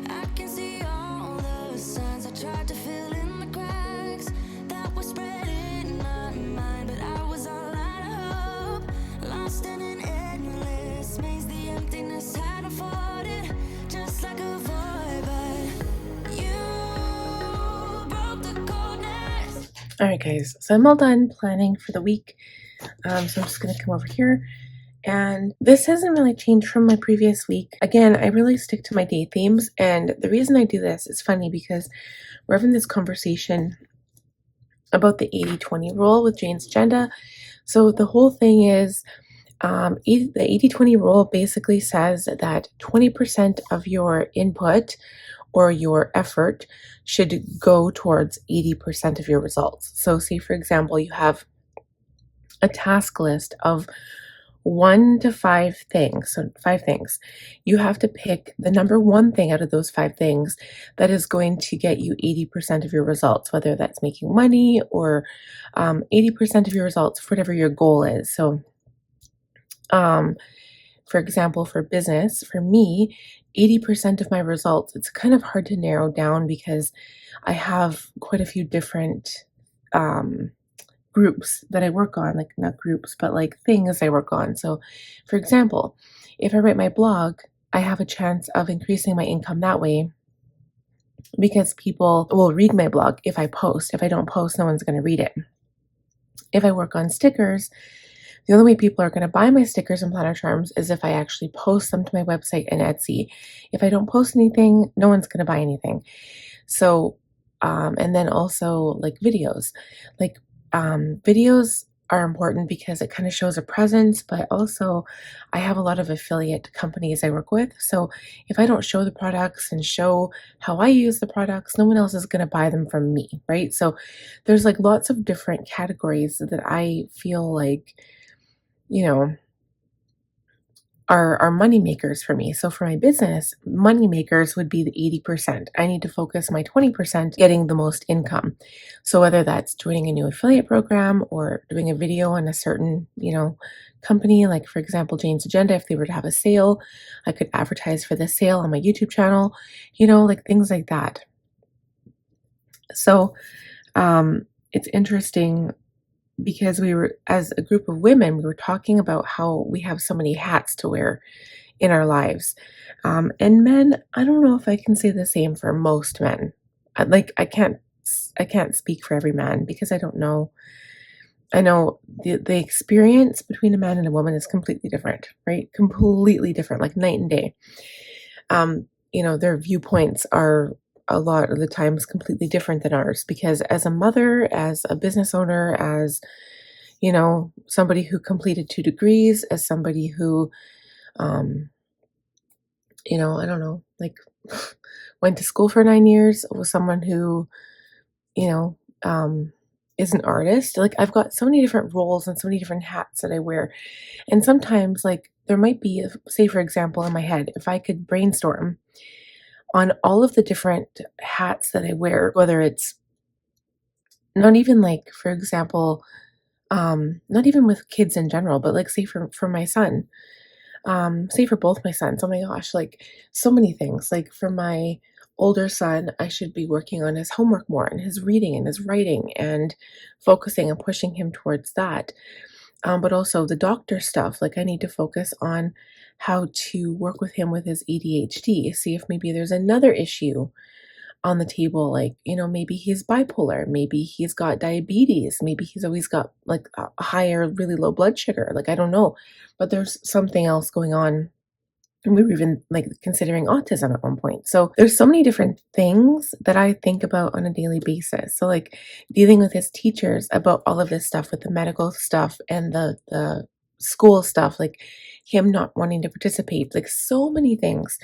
I can see all the signs I tried to fill in the cracks that were spread in my mind, but I was all out of hope, lost in an endless maze. The emptiness had unfolded just like a void, but you broke the coldness. All right, guys, so I'm all done planning for the week. So I'm just going to come over here. And this hasn't really changed from my previous week. Again, I really stick to my day themes. And the reason I do this is funny because we're having this conversation about the 80-20 rule with Jane's agenda. So the whole thing is the 80-20 rule basically says that 20% of your input or your effort should go towards 80% of your results. So say, for example, you have a task list of 1 to 5 things. So 5 things. You have to pick the number one thing out of those 5 things that is going to get you 80% of your results, whether that's making money or 80% of your results, whatever your goal is. So, for example, for business, for me, 80% of my results, it's kind of hard to narrow down because I have quite a few different groups that I work on, like not groups, but like things I work on. So, for example, if I write my blog, I have a chance of increasing my income that way because people will read my blog if I post. If I don't post, no one's going to read it. If I work on stickers, the only way people are going to buy my stickers and planner charms is if I actually post them to my website and Etsy. If I don't post anything, no one's going to buy anything. So, and then also like videos. Like, videos are important because it kind of shows a presence, but also I have a lot of affiliate companies I work with. So if I don't show the products and show how I use the products, no one else is going to buy them from me, right? So there's like lots of different categories that I feel like, you know, are money makers for me. So for my business, money makers would be the 80%. I need to focus my 20% getting the most income. So whether that's joining a new affiliate program or doing a video on a certain, company, like for example, Jane's Agenda, if they were to have a sale, I could advertise for the sale on my YouTube channel, like things like that. So it's interesting because we were, as a group of women, we were talking about how we have so many hats to wear in our lives. And men, I don't know if I can say the same for most men. I can't speak for every man because I don't know. I know the experience between a man and a woman is completely different, right? Completely different, like night and day. Their viewpoints are a lot of the times completely different than ours because as a mother, as a business owner, as somebody who completed 2 degrees, as somebody who I don't know, like went to school for 9 years, was someone who you know is an artist. Like I've got so many different roles and so many different hats that I wear, and sometimes like there might be, say for example, in my head, if I could brainstorm on all of the different hats that I wear, whether it's not even like, for example, not even with kids in general, but like say for my son, say for both my sons, oh my gosh, like so many things. Like for my older son, I should be working on his homework more and his reading and his writing and focusing and pushing him towards that. But also the doctor stuff, like I need to focus on how to work with him with his ADHD, see if maybe there's another issue on the table, like maybe he's bipolar, maybe he's got diabetes, maybe he's always got like a higher really low blood sugar, like I don't know, but there's something else going on. And we were even like considering autism at one point. So there's so many different things that I think about on a daily basis. So like dealing with his teachers about all of this stuff with the medical stuff and the school stuff, like him not wanting to participate, like so many things.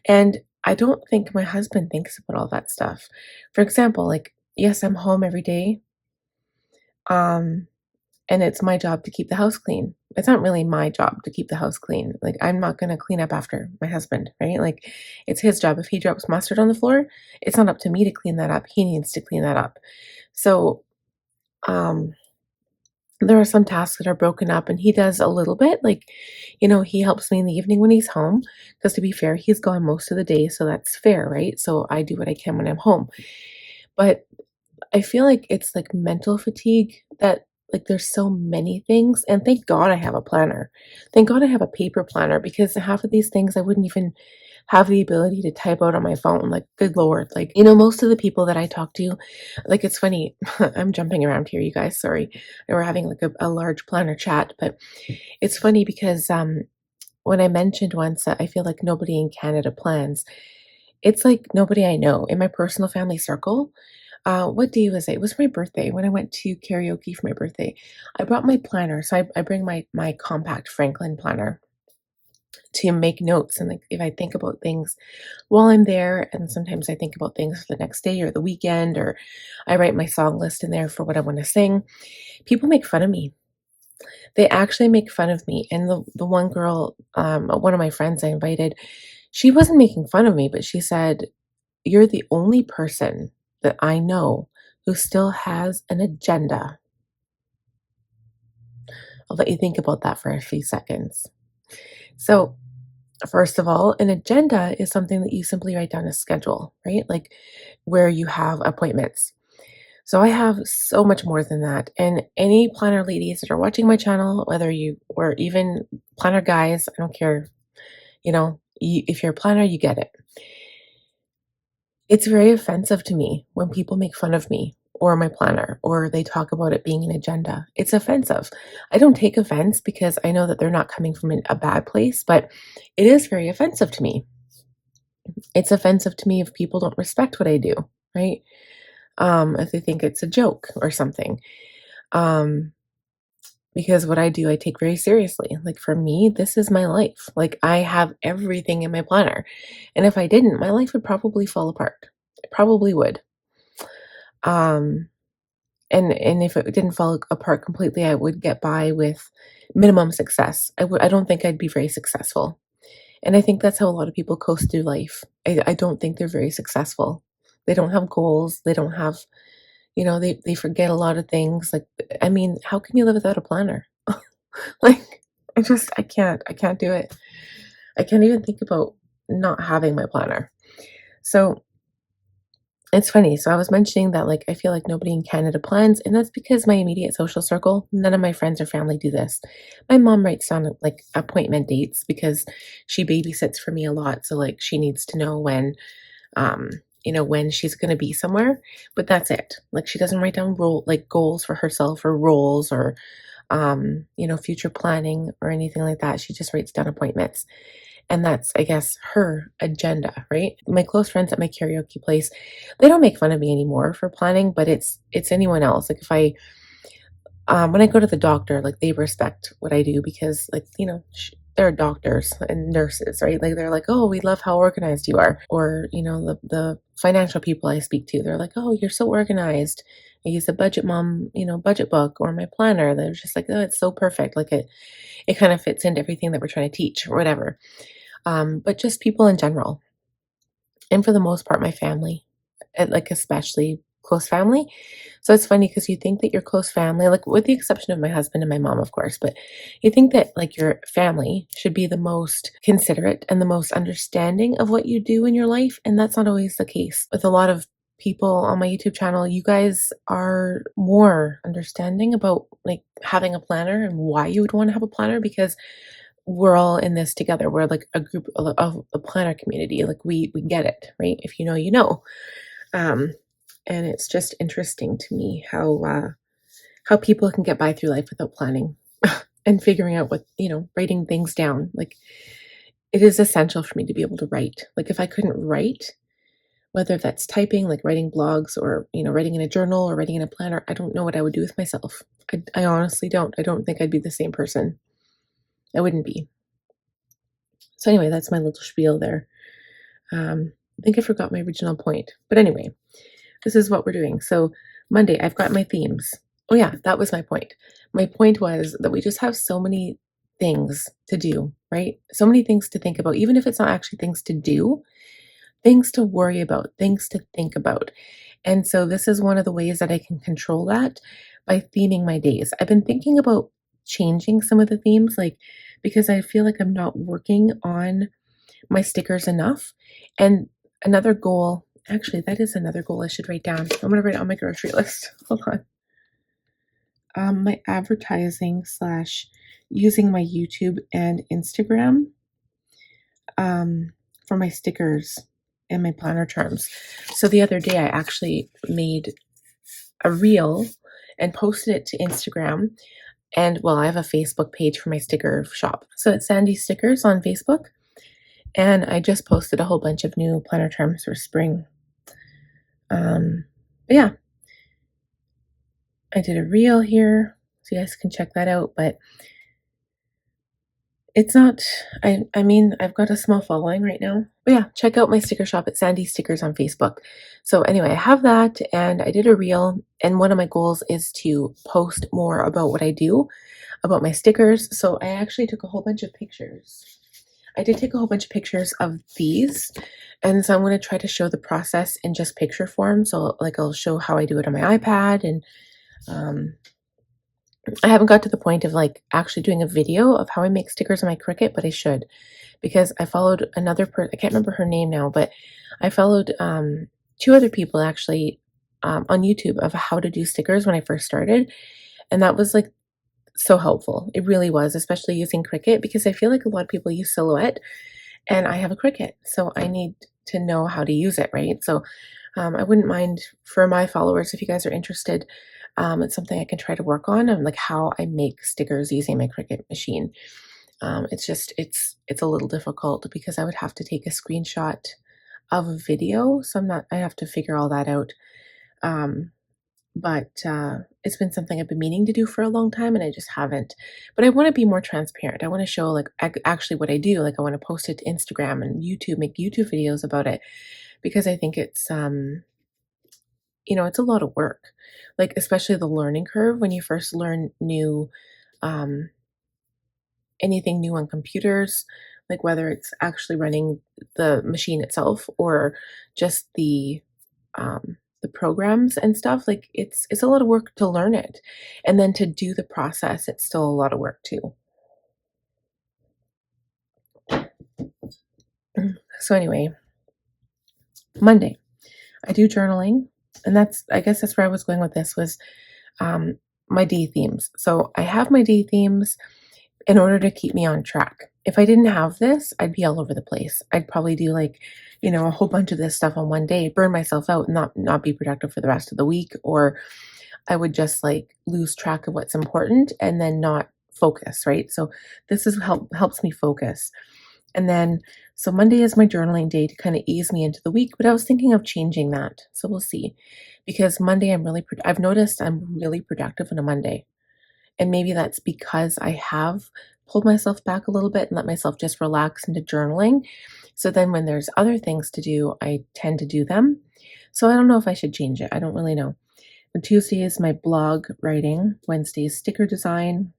And I don't think my husband thinks about all that stuff. For example, like, yes, I'm home every day. And it's my job to keep the house clean. It's not really my job to keep the house clean. Like, I'm not going to clean up after my husband, right? Like, it's his job. If he drops mustard on the floor, it's not up to me to clean that up. He needs to clean that up. So, There are some tasks that are broken up and he does a little bit. Like, he helps me in the evening when he's home. Because to be fair, he's gone most of the day. So that's fair, right? So I do what I can when I'm home. But I feel like it's like mental fatigue that like there's so many things. And thank God I have a planner. Thank God I have a paper planner because half of these things I wouldn't even have the ability to type out on my phone. Like, good Lord. Like, most of the people that I talk to, like, it's funny. I'm jumping around here, you guys. Sorry. We're having like a large planner chat, but it's funny because when I mentioned once that I feel like nobody in Canada plans, it's like nobody I know in my personal family circle. What day was it? It was my birthday when I went to karaoke for my birthday. I brought my planner. So I bring my compact Franklin planner to make notes. And like if I think about things while I'm there, and sometimes I think about things for the next day or the weekend, or I write my song list in there for what I want to sing. People make fun of me. They actually make fun of me. And the one girl, one of my friends I invited, she wasn't making fun of me, but she said, "You're the only person that I know who still has an agenda." I'll let you think about that for a few seconds. So, first of all, an agenda is something that you simply write down a schedule, right? Like where you have appointments. So I have so much more than that. And any planner ladies that are watching my channel, whether you or even planner guys, I don't care, if you're a planner, you get it. It's very offensive to me when people make fun of me or my planner or they talk about it being an agenda. It's offensive. I don't take offense because I know that they're not coming from a bad place, but it is very offensive to me. It's offensive to me if people don't respect what I do, right? If they think it's a joke or something. Um, because what I do, I take very seriously. Like for me, this is my life. Like I have everything in my planner. And if I didn't, my life would probably fall apart. It probably would. Um, and if it didn't fall apart completely, I would get by with minimum success. I don't think I'd be very successful. And I think that's how a lot of people coast through life. I don't think they're very successful. They don't have goals. They don't have, they forget a lot of things. Like, I mean, how can you live without a planner? Like, I can't do it. I can't even think about not having my planner. So it's funny. So I was mentioning that, like, I feel like nobody in Canada plans, and that's because my immediate social circle, none of my friends or family do this. My mom writes down like appointment dates because she babysits for me a lot. So like she needs to know um, when she's gonna be somewhere. But that's it. Like she doesn't write down goals for herself or roles or future planning or anything like that. She just writes down appointments. And that's, I guess, her agenda, right? My close friends at my karaoke place, they don't make fun of me anymore for planning, but it's anyone else. Like if when I go to the doctor, like they respect what I do because, like, they're doctors and nurses, right? Like they're like, "Oh, we love how organized you are." Or, the financial people I speak to, they're like, "Oh, you're so organized. I use the budget mom, budget book or my planner." They're just like, "Oh, it's so perfect." Like it kind of fits into everything that we're trying to teach or whatever. But just people in general. And for the most part, my family, and like especially close family. So it's funny because you think that your close family, like with the exception of my husband and my mom, of course, but you think that like your family should be the most considerate and the most understanding of what you do in your life. And that's not always the case with a lot of people on my YouTube channel. You guys are more understanding about like having a planner and why you would want to have a planner because we're all in this together. We're like a group of a planner community. Like we get it, right? If you know, you know. Um, and it's just interesting to me how people can get by through life without planning and figuring out what writing things down. Like it is essential for me to be able to write. Like if I couldn't write, whether that's typing, like writing blogs, or writing in a journal or writing in a planner, I don't know what I would do with myself. I honestly don't. I don't think I'd be the same person. I wouldn't be. So anyway, that's my little spiel there. I think I forgot my original point. But anyway, this is what we're doing. So Monday, I've got my themes. Oh yeah, that was my point. My point was that we just have so many things to do, right? So many things to think about, even if it's not actually things to do, things to worry about, things to think about. And so this is one of the ways that I can control that by theming my days. I've been thinking about changing some of the themes, like because I feel like I'm not working on my stickers enough. And another goal, actually, that is another goal I should write down. I'm going to write it on my grocery list. Hold on. My advertising slash using my YouTube and Instagram for my stickers and my planner charms. So the other day I actually made a reel and posted it to Instagram. And well, I have a Facebook page for my sticker shop. So it's Sandy Stickers on Facebook. And I just posted a whole bunch of new planner charms for spring. But yeah, I did a reel here, so you guys can check that out. But it's not, I mean, I've got a small following right now. But yeah, check out my sticker shop at Sandy Stickers on Facebook. So anyway, I have that and I did a reel. And one of my goals is to post more about what I do, about my stickers. So I actually took a whole bunch of pictures. I did take a whole bunch of pictures of these. And so I'm going to try to show the process in just picture form. So like I'll show how I do it on my iPad, and I haven't got to the point of like actually doing a video of how I make stickers on my Cricut, but I should, because I followed another person. I can't remember her name now, but I followed two other people actually on YouTube of how to do stickers when I first started. And that was like so helpful. It really was, especially using Cricut, because I feel like a lot of people use Silhouette and I have a Cricut, so I need to know how to use it, right? So I wouldn't mind for my followers, if you guys are interested, it's something I can try to work on like how I make stickers using my Cricut machine. It's just, it's a little difficult because I would have to take a screenshot of a video. So I have to figure all that out. But it's been something I've been meaning to do for a long time and I just haven't. But I want to be more transparent. I want to show like actually what I do. Like I want to post it to Instagram and YouTube, make YouTube videos about it, because I think it's it's a lot of work. Like especially the learning curve when you first learn new um anything new on computers, like whether it's actually running the machine itself or just the programs and stuff. Like it's a lot of work to learn it, and then to do the process, it's still a lot of work too. So anyway, Monday I do journaling, and I guess that's where I was going with this, was my day themes. So I have my day themes in order to keep me on track. If I didn't have this, I'd be all over the place. I'd probably do like, a whole bunch of this stuff on one day, burn myself out and not be productive for the rest of the week, or I would just like lose track of what's important and then not focus, right? So this is helps me focus. And then so Monday is my journaling day to kind of ease me into the week, but I was thinking of changing that. So we'll see. Because Monday I've noticed I'm really productive on a Monday. And maybe that's because I have pulled myself back a little bit and let myself just relax into journaling. So then when there's other things to do, I tend to do them. So I don't know if I should change it. I don't really know. And Tuesday is my blog writing. Wednesday is sticker design,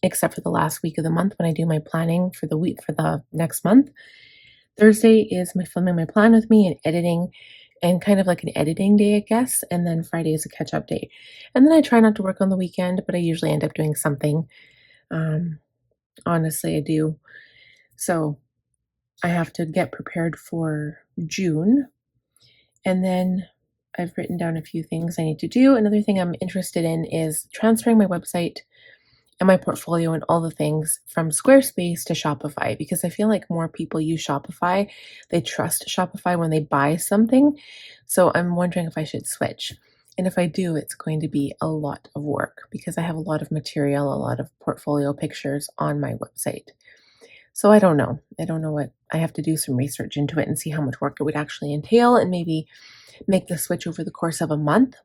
except for the last week of the month when I do my planning for the week for the next month. Thursday is my filming my plan with me and editing, and kind of like an editing day, I guess. And then Friday is a catch up day. And then I try not to work on the weekend, but I usually end up doing something. Honestly, I do. So I have to get prepared for June. And then I've written down a few things I need to do. Another thing I'm interested in is transferring my website and my portfolio and all the things from Squarespace to Shopify, because I feel like more people use Shopify. They trust Shopify when they buy something. So I'm wondering if I should switch. And if I do, it's going to be a lot of work because I have a lot of material, a lot of portfolio pictures on my website. So I don't know. I don't know what I have to do some research into it and see how much work it would actually entail and maybe make the switch over the course of a month.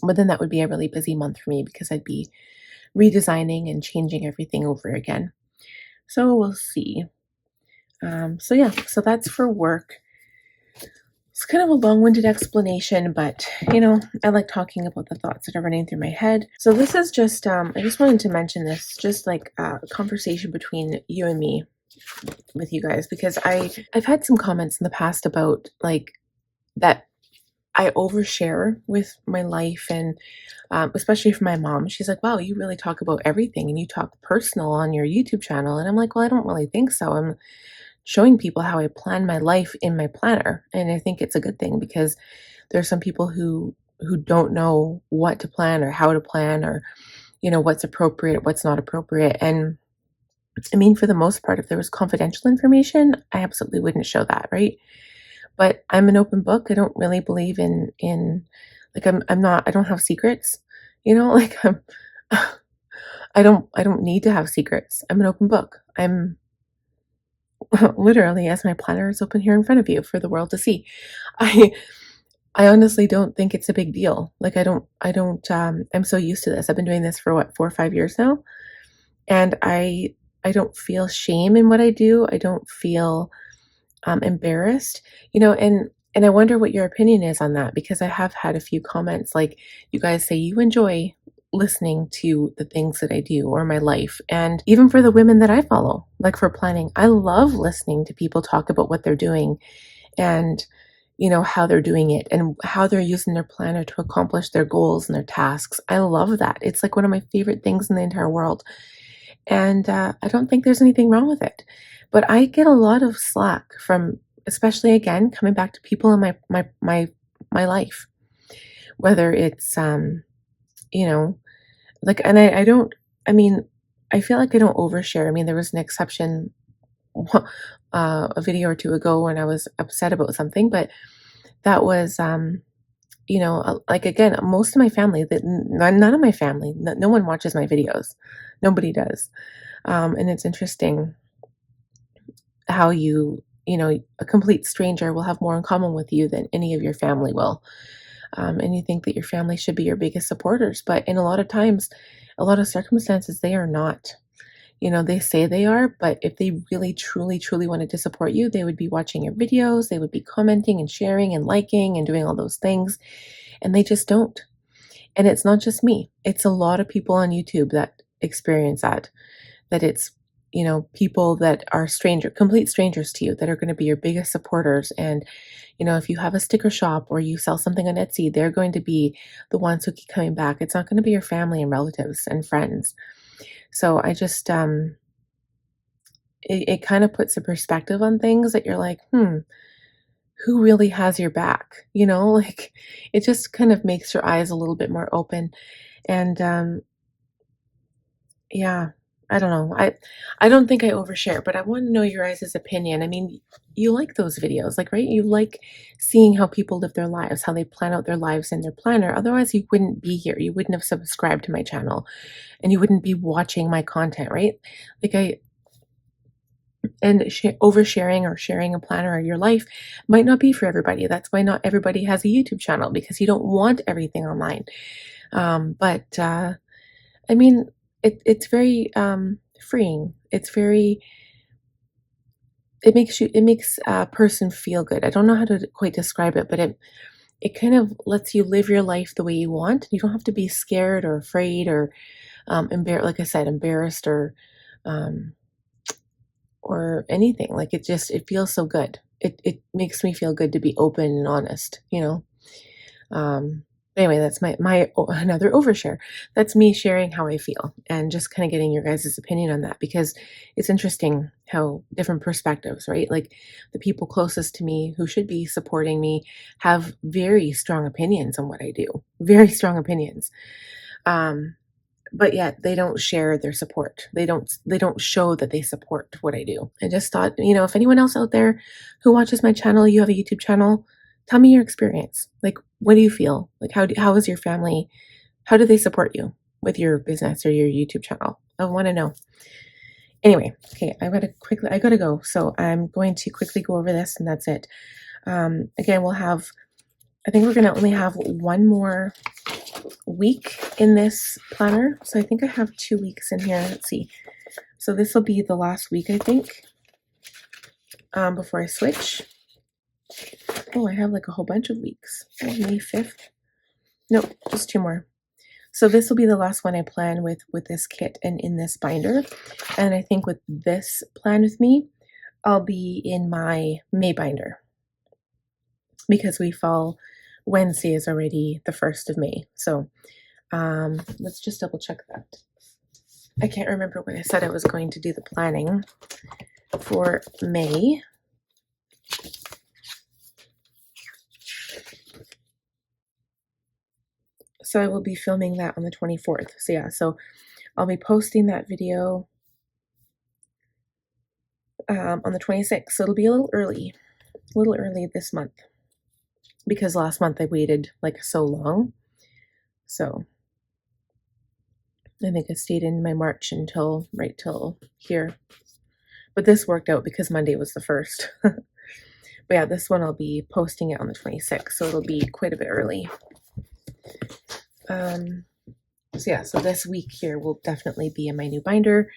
But then that would be a really busy month for me because I'd be redesigning and changing everything over again. So we'll see. So yeah, so that's for work. It's kind of a long-winded explanation, but I like talking about the thoughts that are running through my head. So this is just, I just wanted to mention this, just like a conversation between you and me with you guys, because I've had some comments in the past about like that I overshare with my life, and especially for my mom. She's like, wow, you really talk about everything and you talk personal on your YouTube channel. And I'm like, well, I don't really think so. I'm showing people how I plan my life in my planner. And I think it's a good thing because there's some people who don't know what to plan or how to plan, or what's appropriate, what's not appropriate. And I mean, for the most part, if there was confidential information, I absolutely wouldn't show that, right? But I'm an open book. I don't really believe in like I'm not I don't have secrets, like I don't need to have secrets. I'm an open book. I'm literally, as my planner is open here in front of you for the world to see. I I honestly don't think it's a big deal. Like I don't I'm so used to this. I've been doing this for what, 4 or 5 years now, and I don't feel shame in what I do. I don't feel embarrassed, and I wonder what your opinion is on that, because I have had a few comments like, you guys say you enjoy listening to the things that I do or my life. And even for the women that I follow, like for planning, I love listening to people talk about what they're doing, and how they're doing it and how they're using their planner to accomplish their goals and their tasks. I love that. It's like one of my favorite things in the entire world. And I don't think there's anything wrong with it. But I get a lot of slack from, especially again, coming back to people in my life, whether it's you know, like, and I don't. I mean, I feel like I don't overshare. I mean, there was an exception a video or two ago when I was upset about something, but that was like, again, most of my family, that none of my family, no one watches my videos. Nobody does. And it's interesting how a complete stranger will have more in common with you than any of your family will. And you think that your family should be your biggest supporters, but in a lot of times, a lot of circumstances, they are not. They say they are, but if they really, truly, truly wanted to support you, they would be watching your videos, they would be commenting and sharing and liking and doing all those things, and they just don't. And it's not just me, it's a lot of people on YouTube that experience that it's people that are complete strangers to you, that are going to be your biggest supporters. And if you have a sticker shop or you sell something on Etsy, they're going to be the ones who keep coming back. It's not going to be your family and relatives and friends. So I just it kind of puts a perspective on things that you're like, who really has your back, like, it just kind of makes your eyes a little bit more open. And yeah, I don't know. I don't think I overshare, but I want to know your guys' opinion. I mean, you like those videos, like, right? You like seeing how people live their lives, how they plan out their lives in their planner. Otherwise, you wouldn't be here. You wouldn't have subscribed to my channel, and you wouldn't be watching my content, right? Like oversharing or sharing a planner of your life might not be for everybody. That's why not everybody has a YouTube channel, because you don't want everything online. But I mean, it's very freeing. It makes a person feel good. I don't know how to quite describe it, but it kind of lets you live your life the way you want. You don't have to be scared or afraid or like I said, embarrassed um, or anything. Like, it feels so good. It makes me feel good to be open and honest. Um, anyway, that's my another overshare. That's me sharing how I feel and just kind of getting your guys' opinion on that, because it's interesting how different perspectives, right? Like, the people closest to me who should be supporting me have very strong opinions on what I do, very strong opinions. But yet they don't share their support. They don't show that they support what I do. I just thought, if anyone else out there who watches my channel, you have a YouTube channel, tell me your experience. Like, what do you feel? Like, how is your family? How do they support you with your business or your YouTube channel? I want to know. Anyway, okay, I gotta go. So I'm going to quickly go over this, and that's it. Again, I think we're gonna only have one more week in this planner. So I think I have 2 weeks in here. Let's see. So this will be the last week, I think, before I switch. Oh, I have like a whole bunch of weeks. Oh, May 5th. No, just 2 more. So this will be the last one I plan with this kit and in this binder. And I think with this plan with me, I'll be in my May binder, because we fall Wednesday is already the 1st of May. So let's just double check that. I can't remember when I said I was going to do the planning for May. So I will be filming that on the 24th. So yeah, so I'll be posting that video on the 26th. So it'll be a little early this month because last month I waited like so long. So I think I stayed in my March until right till here. But this worked out because Monday was the 1st. But yeah, this one I'll be posting it on the 26th, so it'll be quite a bit early. So yeah, so this week here will definitely be in my new binder.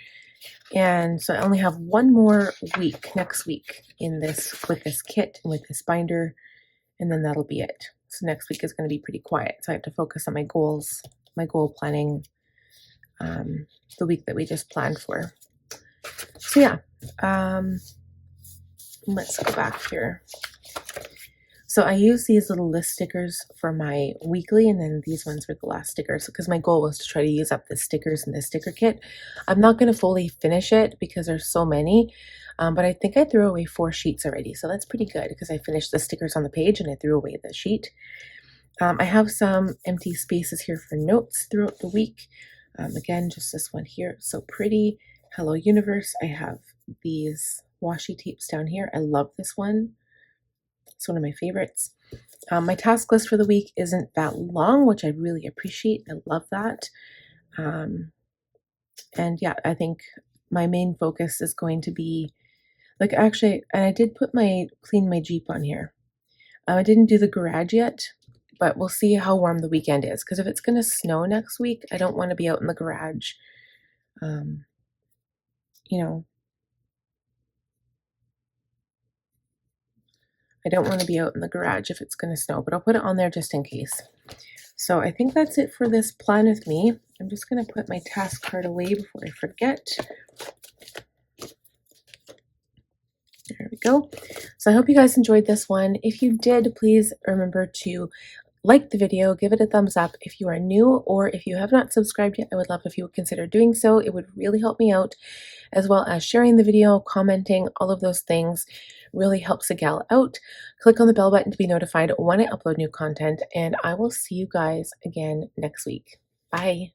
And so I only have one more week next week in this with this kit and with this binder, and then that'll be it. So next week is going to be pretty quiet. So I have to focus on my goals, my goal planning, the week that we just planned for. So yeah, let's go back here. So I use these little list stickers for my weekly, and then these ones were the last stickers because my goal was to try to use up the stickers in the sticker kit. I'm not going to fully finish it because there's so many, but I think I threw away 4 sheets already. So that's pretty good because I finished the stickers on the page and I threw away the sheet. I have some empty spaces here for notes throughout the week. Again, just this one here. So pretty. Hello Universe. I have these washi tapes down here. I love this one. It's one of my favorites. My task list for the week isn't that long, which I really appreciate. I love that. And yeah, I think my main focus is going to be like actually, and I did put clean my Jeep on here. I didn't do the garage yet, but we'll see how warm the weekend is. Because if it's going to snow next week, I don't want to be out in the garage. You know, I don't want to be out in the garage if it's going to snow, but I'll put it on there just in case. So I think that's it for this plan with me. I'm just going to put my task card away before I forget. There we go. So I hope you guys enjoyed this one. If you did, please remember to like the video, give it a thumbs up. If you are new or if you have not subscribed yet, I would love if you would consider doing so. It would really help me out, as well as sharing the video, commenting, all of those things really helps a gal out. Click on the bell button to be notified when I upload new content, and I will see you guys again next week. Bye.